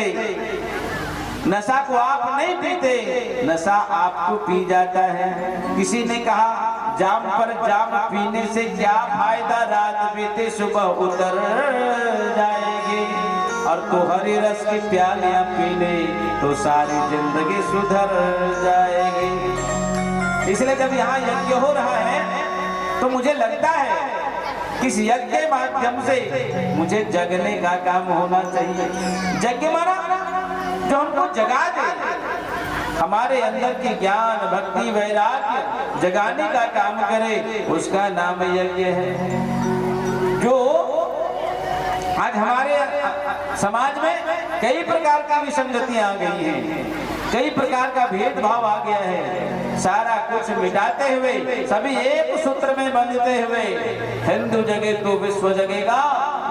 नशा को आप नहीं पीते, नशा आपको पी जाता है। किसी ने कहा, जाम पर जाम पीने से क्या फायदा, रात बीते सुबह उतर जाएगी। और तो हरी रस की प्यालियां पीने तो सारी जिंदगी सुधर जाएगी। इसलिए जब यहाँ यज्ञ हो रहा है तो मुझे लगता है कि इस यज्ञ के माध्यम से मुझे जगने का काम होना चाहिए। यज्ञ माना जो हमको जगा दे, हमारे अंदर की ज्ञान भक्ति वैराग्य जगाने का काम करे, उसका नाम यज्ञ है। जो आज हमारे समाज में कई प्रकार की विसंगतियां आ गई हैं, कई प्रकार का भेदभाव आ गया है। सारा कुछ मिटाते हुए सभी एक सूत्र में बंधते हुए, हिंदू जगे तो विश्व जगेगा,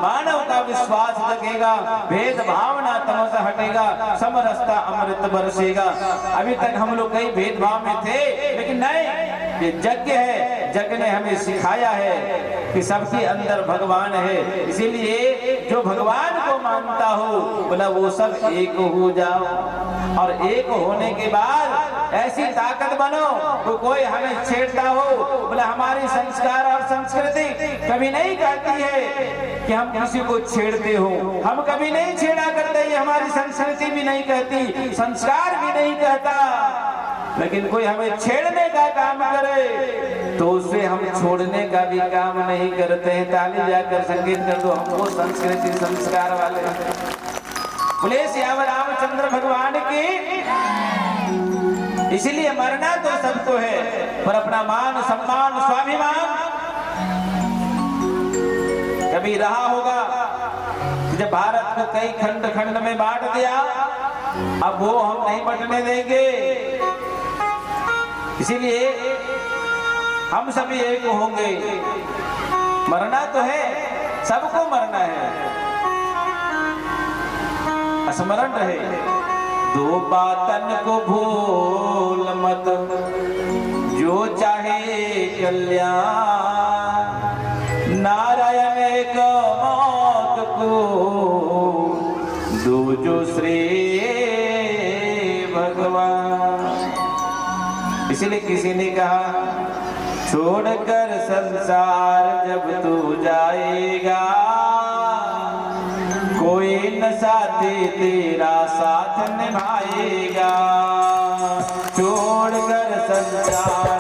मानव का विश्वास जगेगा, भेद भावना तमस हटेगा, समरसता अमृत बरसेगा। अभी तक हम लोग कई भेदभाव में थे, लेकिन नहीं, ये यज्ञ है, यज्ञ ने हमें सिखाया है कि सबके अंदर भगवान है। इसीलिए जो भगवान को मानता हो, बोला वो सब एक हो जाओ। और एक होने के बाद ऐसी ताकत बनो तो कोई हमें छेड़ता हो, बोला हमारी संस्कार और संस्कृति कभी नहीं कहती है कि हम किसी को छेड़ते हो, हम कभी नहीं छेड़ा करते, ये हमारी संस्कृति भी नहीं कहती, संस्कार भी नहीं कहता। लेकिन कोई हमें छेड़ने का काम करे तो उसे हम छोड़ने का भी काम नहीं करते हैं। ताली जाकर संगीत कर दो, हमको संस्कृति संस्कार वाले। बोले श्याम रामचंद्र भगवान की। इसीलिए मरना तो सबको है, पर अपना मान सम्मान स्वाभिमान कभी रहा होगा। जब भारत को कई खंड खंड में बांट दिया, अब वो हम नहीं बंटने देंगे। इसीलिए हम सभी एक होंगे। मरना तो है, सबको मरना है, स्मरण रहे। दो बातन को भूल मत, जो चाहे कल्याण, नारायण एक मौत को दो जो श्री भगवान। इसलिए किसी ने कहा, छोड़कर संसार जब तू जाएगा, कोई न साथी तेरा साथ निभाएगा। छोड़कर संसार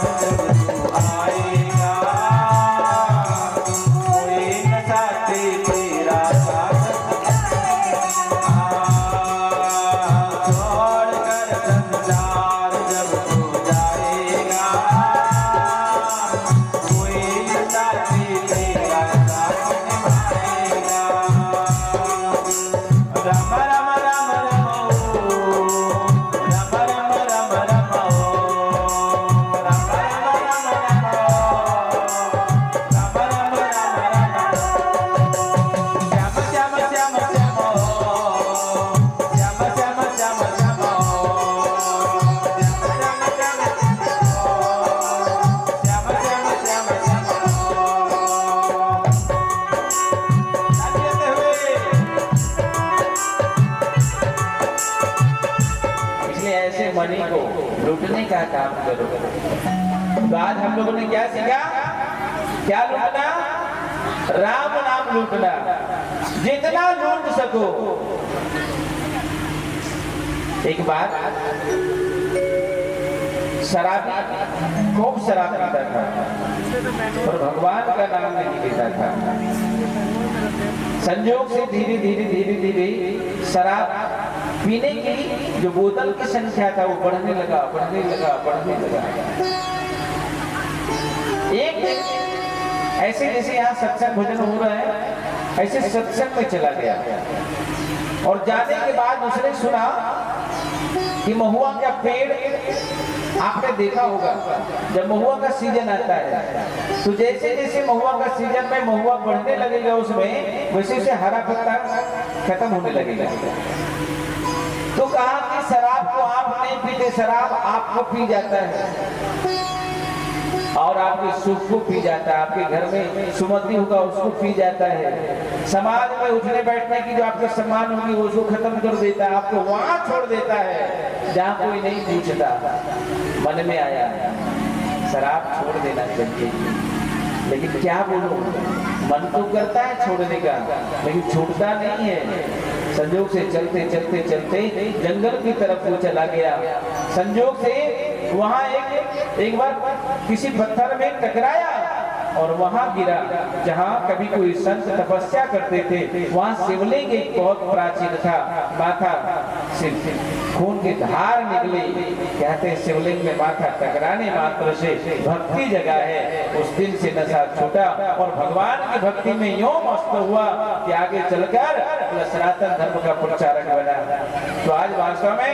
लूटने का काम करो। तो आज हम लोगों ने क्या सीखा? क्या लूटना? राम नाम लूटना, जितना लूट सको। एक बार शराबी खूब शराब पीता था और भगवान का नाम नहीं लेता था। संयोग से धीरे धीरे धीरे धीरे शराब पीने की जो बोतल की संख्या था वो बढ़ने लगा, बढ़ने लगा, बढ़ने लगा। एक दिन ऐसे जैसे यहाँ सत्संग भोजन हो रहा है, ऐसे सत्संग में चला गया और जाने के बाद उसने सुना कि महुआ का पेड़, आपने देखा होगा जब महुआ का सीजन आता है तो जैसे जैसे महुआ का सीजन में महुआ बढ़ने लगेगा उसमें वैसे से हरा पत्ता खत्म होने लगेगा। तो कहा कि शराब को आप नहीं पीते, शराब आपको पी जाता है और आपके सुख को पी जाता है, आपके घर में सुमति होगा उसको पी जाता है, समाज में उठने बैठने की जो आपका सम्मान होगी उसको खत्म कर देता है, आपको वहां छोड़ देता है जहां कोई नहीं पूछता। मन में आया शराब छोड़ देना चाहिए, लेकिन क्या बोलूं, मन तो करता है छोड़ने का लेकिन छूटता नहीं है। संयोग से चलते चलते चलते जंगल की तरफ वो चला गया। संयोग से वहां एक बार किसी पत्थर में टकराया और वहां गिरा जहां कभी कोई संत तपस्या करते थे। वहां शिवलिंग एक बहुत प्राचीन था, माथा से खून की धार निकली। कहते हैं शिवलिंग में माथा टकराने मात्र से भक्ति जगा है। उस दिन से नशा छूटा और भगवान की भक्ति में यूं मस्त हुआ कि आगे चलकर सनातन धर्म का प्रचारक बना। तो आज वास्तव में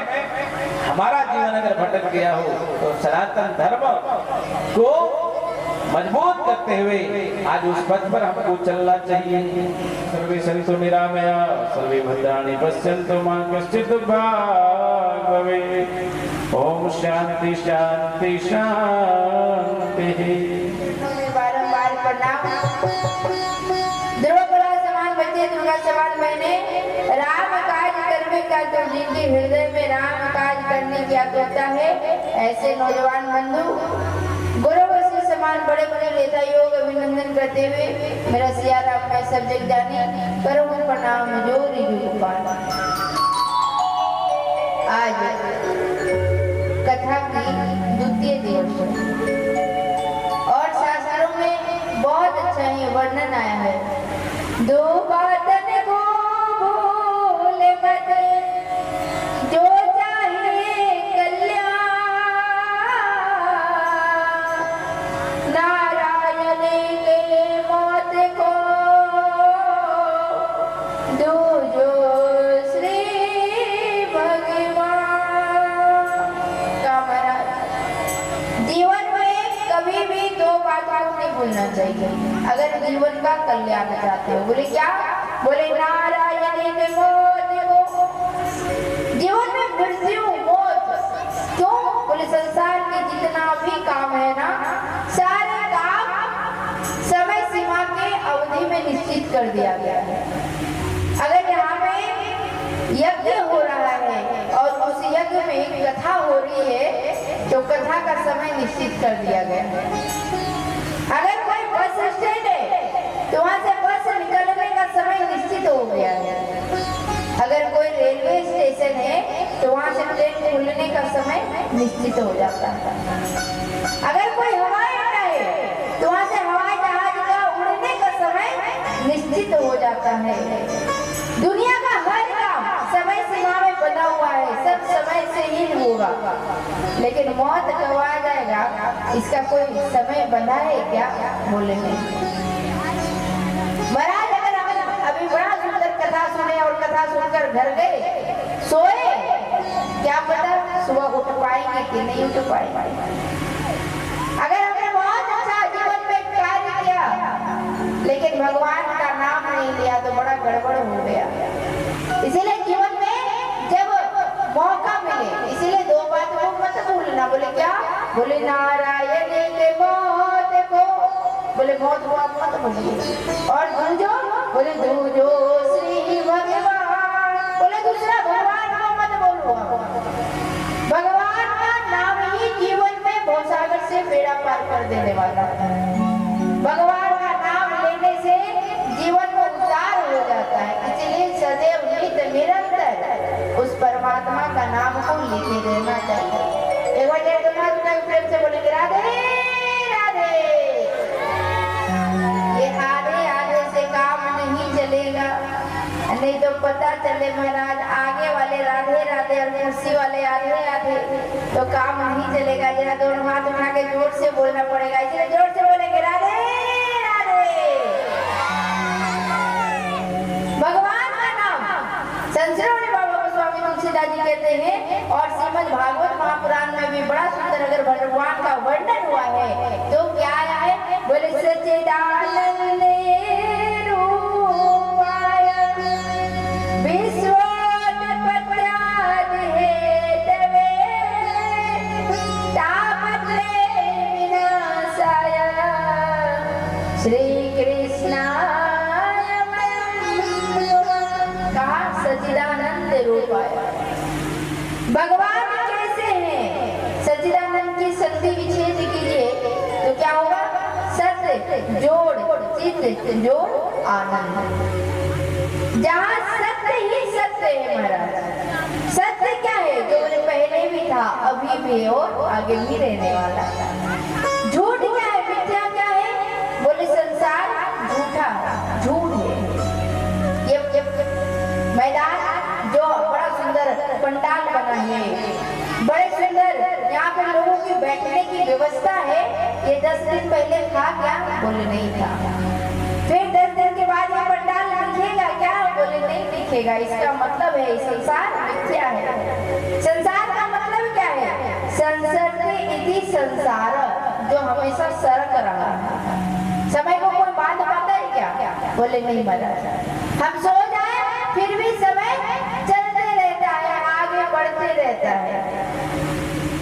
हमारा जीवन अगर भटक गया हो तो सनातन धर्म को मजबूत करते हुए आज उस पथ पर हमको चलना चाहिए। सर्वे सन्तु निरामया सर्वे भद्राणि पश्यन्तु मा कश्चित् दुर्भाग् भवेत्। ओम शांति शांति शांति। बारंबार प्रणाम। ध्रुव बड़ा समान बच्चे दुर्गा समान मैंने राम काज करने का जो जिनके हृदय में राम काज करने की आतुरता है, ऐसे नौजवान बंधु गुरु समान बड़े बड़े नेता योग अभिनंदन करते हुए मेरा सियाराम में सब जग जानी करूं प्रणाम जोरी गोपाल। आज कथा की द्वितीय दिवस और शास्त्रों में बहुत अच्छा ही वर्णन आया है। दो बातन को भूल मत जो चाहे कल्याण, नारायण के मौत को दो जो श्री भगवान का महाराज। जीवन में कभी भी दो बातों को नहीं भूलना चाहिए अगर जीवन का कल्याण चाहते हो। बोले क्या? बोले नारायण के मौत को। जीवन में मृत्यु मौत क्यों? बोले संसार के जितना भी काम है ना, सारे काम समय सीमा के अवधि में निश्चित कर दिया गया है। अगर यहाँ पे यज्ञ हो रहा है और उस यज्ञ में कथा हो रही है तो कथा का समय निश्चित कर दिया गया है। अगर कोई बस स्टैंड है तो वहां से बस निकलने का समय निश्चित हो गया है। अगर कोई रेलवे स्टेशन है तो वहां से ट्रेन खुलने का समय निश्चित हो जाता है। अगर कोई हवाई अड्डा है तो वहां से हवाई जहाज का उड़ने का समय निश्चित हो जाता है। दुनिया का हर काम समय सीमा में बना हुआ है, सब समय से ही होगा। लेकिन मौत कब आ जाएगा इसका कोई समय बना है क्या? बोले नहीं। महाराज अगर हम अभी बड़ा सुंदर कथा सुने और कथा सुनकर घर गए सोए, क्या पता सुबह उठ पाएंगे कि नहीं उठ पाएंगे। अगर हमने बहुत अच्छा जीवन में कार्य किया लेकिन भगवान का नाम नहीं लिया तो बड़ा गड़बड़ हो गया। इसीलिए जीवन में जब मौका मिले, इसीलिए दो बात को मत भूलना। बोले क्या? बोले नारायण के मौत को, बोले मौत को आप मत भूलिए। और दूजो बोले दूजो श्री भगवान, बोले दूसरा भगवान को मत बोलो। भगवान का नाम ही देने वाला है। भगवान का नाम लेने से जीवन में उद्धार हो जाता है, इसलिए सदैव नित निरंतर उस परमात्मा का नाम को लेते रहना चाहिए। एक बार जय जगन्नाथ प्रेम से बोलेंगे राधे राधे। ये आधे आधे से काम नहीं चलेगा, नहीं तो पता चले महाराज आगे वाले राधे राधे और कुर्सी वाले आधे आधे, तो काम नहीं चलेगा। जरा दोनों हाथ उठा के जोर से बोलना पड़ेगा, इसलिए जोर से बोलेंगे राधे राधे। भगवान का नाम संश्रवण बाबा गोस्वामी तुलसीदास जी कहते हैं, और श्रीमद् भागवत महापुराण में भी बड़ा सुंदर अगर भगवान का वर्णन हुआ है तो क्या आया है, बोले सच्चिदानंद रूपाय विश्वोत्पत्त्यादि हेतवे तापत्रे विनाशाय श्री कृष्णाय कहा सच्चिदानंद रूपाय। भगवान कैसे हैं? सच्चिदानंद की शक्ति विच्छेद कीजिए तो क्या होगा? सत्य जोड़ चित्त जोड़ आनंद। जहाँ सत्य ही सत्य है महाराज। सत्य क्या है? जो पहले भी था, अभी भी है और आगे भी रहने वाला। झूठ क्या है? मिथ्या क्या है? बोले संसार झूठा झूठ है। ये मैदान जो बड़ा सुंदर पंडाल बना है, बड़े सुंदर यहाँ पे लोगों की बैठने की व्यवस्था है, ये 10 दिन पहले था क्या? बोले नहीं था। फिर 10 दिन के बाद ये पंडाल दिखेगा क्या? बोले नहीं दिखेगा। इसका मतलब है संसार मिथ्या है। संसार का मतलब क्या है? संसरते इति संसार, जो हमेशा सरक रहा है। समय को कोई बांध पाता है क्या? बोले नहीं महाराज। हम सो जाए फिर भी समय चलते रहता है, आगे बढ़ते रहता है।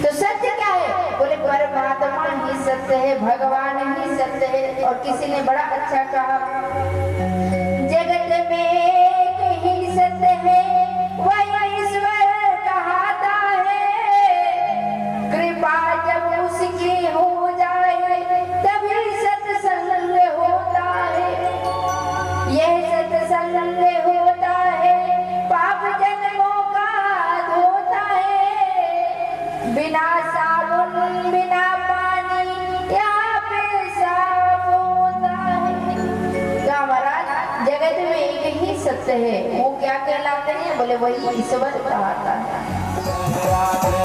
तो सत्य क्या है? बोले परमात्मा ही सत्य है, भगवान ही सत्य है। और किसी ने बड़ा अच्छा कहा, जगत में एक ही सत्य है, वही ईश्वर कहता है। कृपा जब उसकी हो जाए तभी सत्संग होता है। यह सत्संग होता है, पाप जन्मों का धोता है। बिना साबुन बिना पानी यहाँ पे साफ होता है। क्या महाराज? जगत में एक ही सत्य है, वो क्या कहलाते हैं? बोले वही ईश्वर कहता है। राधे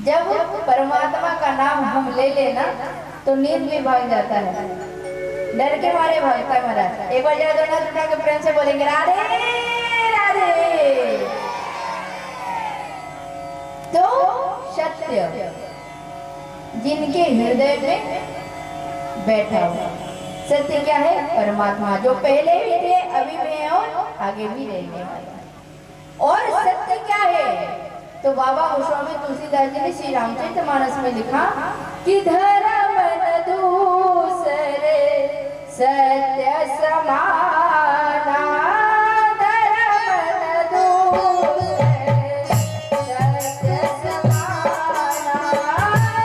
जब परमात्मा का नाम हम ले लेना तो नींद भी भाग जाता है, डर के मारे भागता है महाराज। एक बार जरा दोनों उठा के प्रेम से बोलेंगे राधे राधे। तो सत्य जिनके हृदय में बैठा हो, सत्य क्या है? परमात्मा, जो पहले भी थे, अभी भी है और आगे भी रहेंगे। और सत्य क्या है? तो बाबा गोस्वामी तुलसीदास जी ने श्री रामचरितमानस में लिखा कि धर्म न दूसरे सत्य समाना, धर्म न दूसरे सत्य समाना, पुराने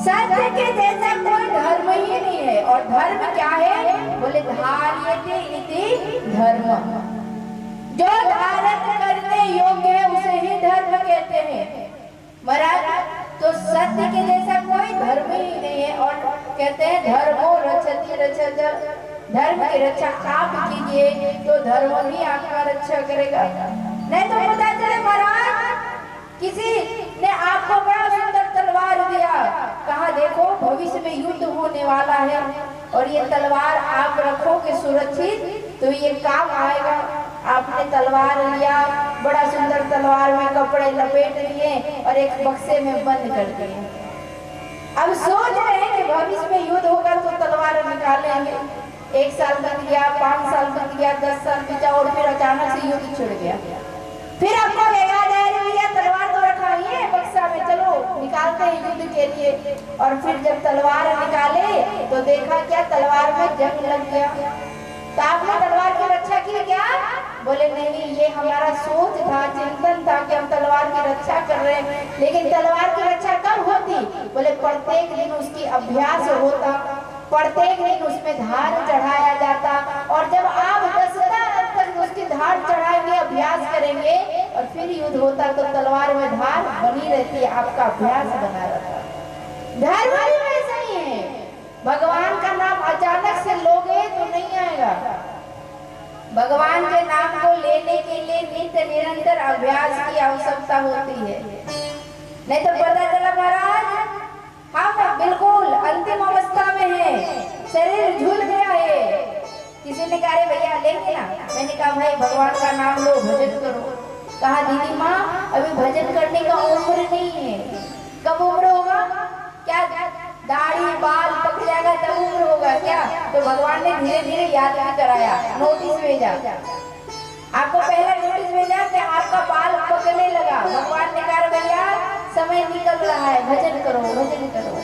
सत्य के जैसा कोई धर्म ही नहीं है। और धर्म क्या है? बोले धार्यते इति धर्म, जो धारण करने योग्य है उसे ही धर्म कहते हैं महाराज। तो सत्य के जैसा कोई धर्म ही नहीं है। और कहते हैं धर्मो रक्षति रक्षत, धर्म की रक्षा आप कीजिए तो धर्म भी आपका रक्षा करेगा। नहीं तो पता चले महाराज किसी ने आपको बड़ा सुंदर तलवार दिया, कहा देखो भविष्य में युद्ध होने वाला है और ये तलवार आप रखोगे सुरक्षित तो ये काम आएगा। आपने तलवार लिया, बड़ा सुंदर तलवार में कपड़े लपेट लिए और एक बक्से में बंद कर दिए। अब सोच रहे हैं कि भविष्य में युद्ध होगा तो तलवार निकालेंगे। 1 साल बीत गया, 5 साल बीत गया, 10 साल बीता और फिर अचानक से युद्ध छिड़ गया। फिर आपको याद आया भैया तलवार तो रखा ही है बक्सा में, चलो निकालते हैं युद्ध के लिए। और फिर जब तलवार निकाले तो देखा क्या, तलवार में जंग लग गया। तो आपने तलवार की रक्षा की क्या? बोले नहीं, ये हमारा सोच था, चिंतन था कि हम तलवार की रक्षा कर रहे हैं। लेकिन तलवार की रक्षा कब होती? बोले प्रत्येक दिन उसकी अभ्यास होता, प्रत्येक दिन उसमें धार चढ़ाया जाता। और जब आप 10 तक उसकी धार चढ़ाएंगे, अभ्यास करेंगे और फिर युद्ध होता तो तलवार में धार बनी रहती है, आपका अभ्यास बना रहता। धर्म भी वैसा ही है। भगवान का नाम अचानक से लोगे तो नहीं आएगा। भगवान के नाम को लेने के लिए नित्य निरंतर अभ्यास की आवश्यकता होती है। नहीं तो पता चला महाराज हम बिल्कुल अंतिम अवस्था में है, शरीर झूल गया है। किसी ने कहा भैया लेंगे ना, मैंने कहा भाई भगवान का नाम लो, भजन करो। कहा दीदी माँ अभी भजन करने का उम्र नहीं है। कब उम्र होगा? क्या दाढ़ी बाल पक जाएगा तब उम्र होगा क्या? तो भगवान ने धीरे धीरे याद भी कराया, नोटिस भेजा। आपको पहला नोटिस भेजा कि आपका बाल पकने लगा। भगवान ने कहा भैया समय निकल रहा है, भजन करो भजन करो।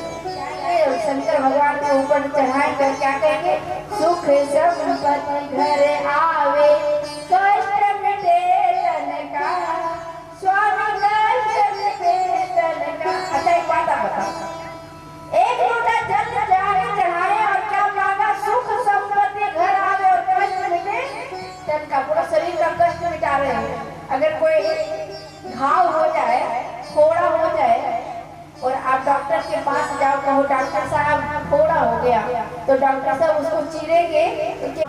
शंकर भगवान के ऊपर चढ़ाए कर क्या कहेंगे? सुख संपत्ति घर आवे, कष्ट मिटे तन का, स्वामी कष्ट मिटे तन का। अच्छा एक बात आप बताओ, एक लोटा जल चढ़ाए और क्या मांगा? सुख संपत्ति घर आवे और कष्ट मिटे तन का। पूरा शरीर का कष्ट मिटा रहे हैं। अगर कोई घाव हो जाए, फोड़ा हो जाए और आप डॉक्टर के पास जाओ, कहो डॉक्टर साहब फोड़ा हो गया, तो डॉक्टर साहब उसको चीरेंगे,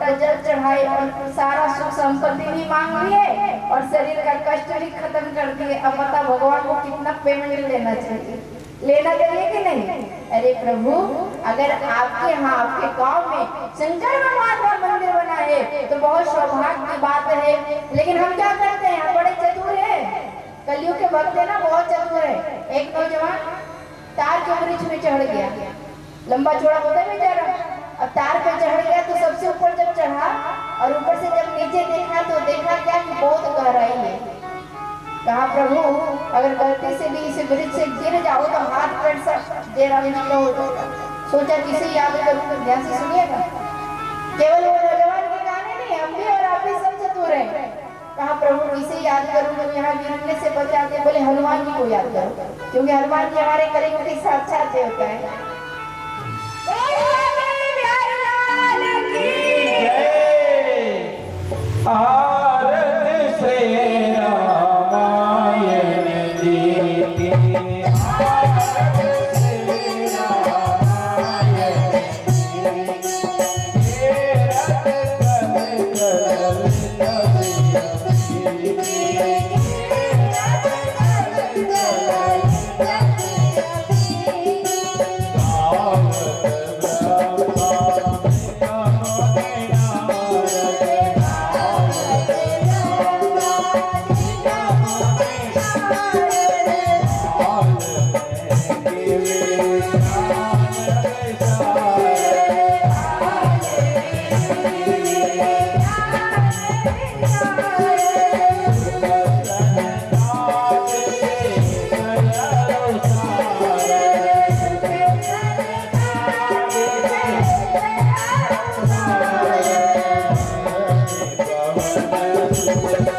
जल चढ़ाए और सारा सुख संपत्ति भी मांग लिए और शरीर का कष्ट भी खत्म कर दिए। अब बता भगवान को कितना पेमेंट लेना चाहिए? लेना चाहिए कि नहीं? अरे प्रभु अगर आपके यहाँ आपके गांव में शंकर भगवान का मंदिर बना है तो बहुत सौभाग्य की बात है। लेकिन हम क्या करते हैं? हम बड़े चतुर हैं, कलयुग के भक्त है ना, बहुत चतुर है। एक नौजवान तार के वृक्ष में चढ़ गया, लंबा चौड़ा होता है बेचारा। अब तार पे चढ़ गया तो सबसे ऊपर जब चढ़ा और ऊपर से जब नीचे देखा तो देखा क्या कि बहुत गहराई है। कहा प्रभु अगर गलती से भी इस वृक्ष से गिर जाओ तो हाथ पैर सब देरा हो जाएगा। सोचा किसे याद करूँ, ध्यान से सुनिएगा। केवल वो नौजवान के गाने नहीं, हम भी और आप भी सब चतुर हैं। कहा प्रभु किसे याद करूं जब यहाँ गिरने से बचाते? बोले हनुमान जी को याद करो, क्योंकि हनुमान जी हमारे करीब के साक्षात देवता है। आरती श्री राम Hare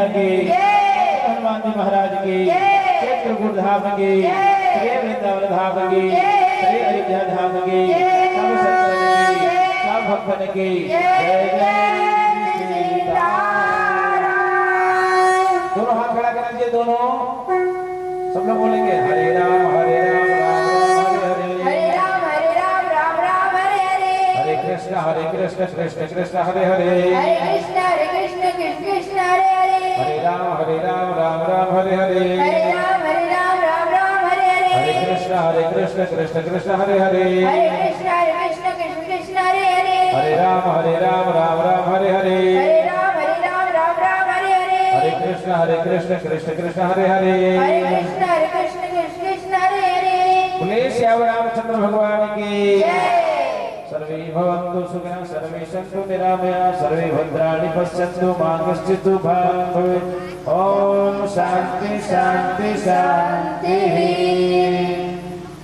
मैया की, हनुमान जी महाराज की, चित्रकूट धाम की, श्री वृंदावन धाम की, श्री अयोध्या धाम की, सब संतन की, सब भक्तन की जय जय श्री सीताराम। दोनों हाथ खड़ा कर दीजिए, दोनों सब लोग बोलेंगे हरे राम राम राम हरे हरे, राम राम हरे हरे, हरे कृष्ण कृष्ण कृष्ण हरे हरे, हरे कृष्ण कृष्ण कृष्ण हरे हरे, हरे राम राम राम हरे हरे, हरे राम राम हरे हरे, हरे कृष्ण कृष्ण कृष्ण हरे हरे, हरे कृष्ण कृष्ण कृष्ण हरे हरे, हरे राम राम राम हरे हरे, हरे राम राम हरे हरे, हरे कृष्ण कृष्ण कृष्ण हरे हरे, हरे कृष्ण कृष्ण कृष्ण हरे हरे। बोले श्याम रामचंद्र भगवान की जय। सर्वे भवन्तु सुखिनः, सर्वे सन्तु निरामयाः, सर्वे भद्राणि पश्यन्तु मा कश्चित् दुःखं भवेत्। ओम शांति शांति शांति।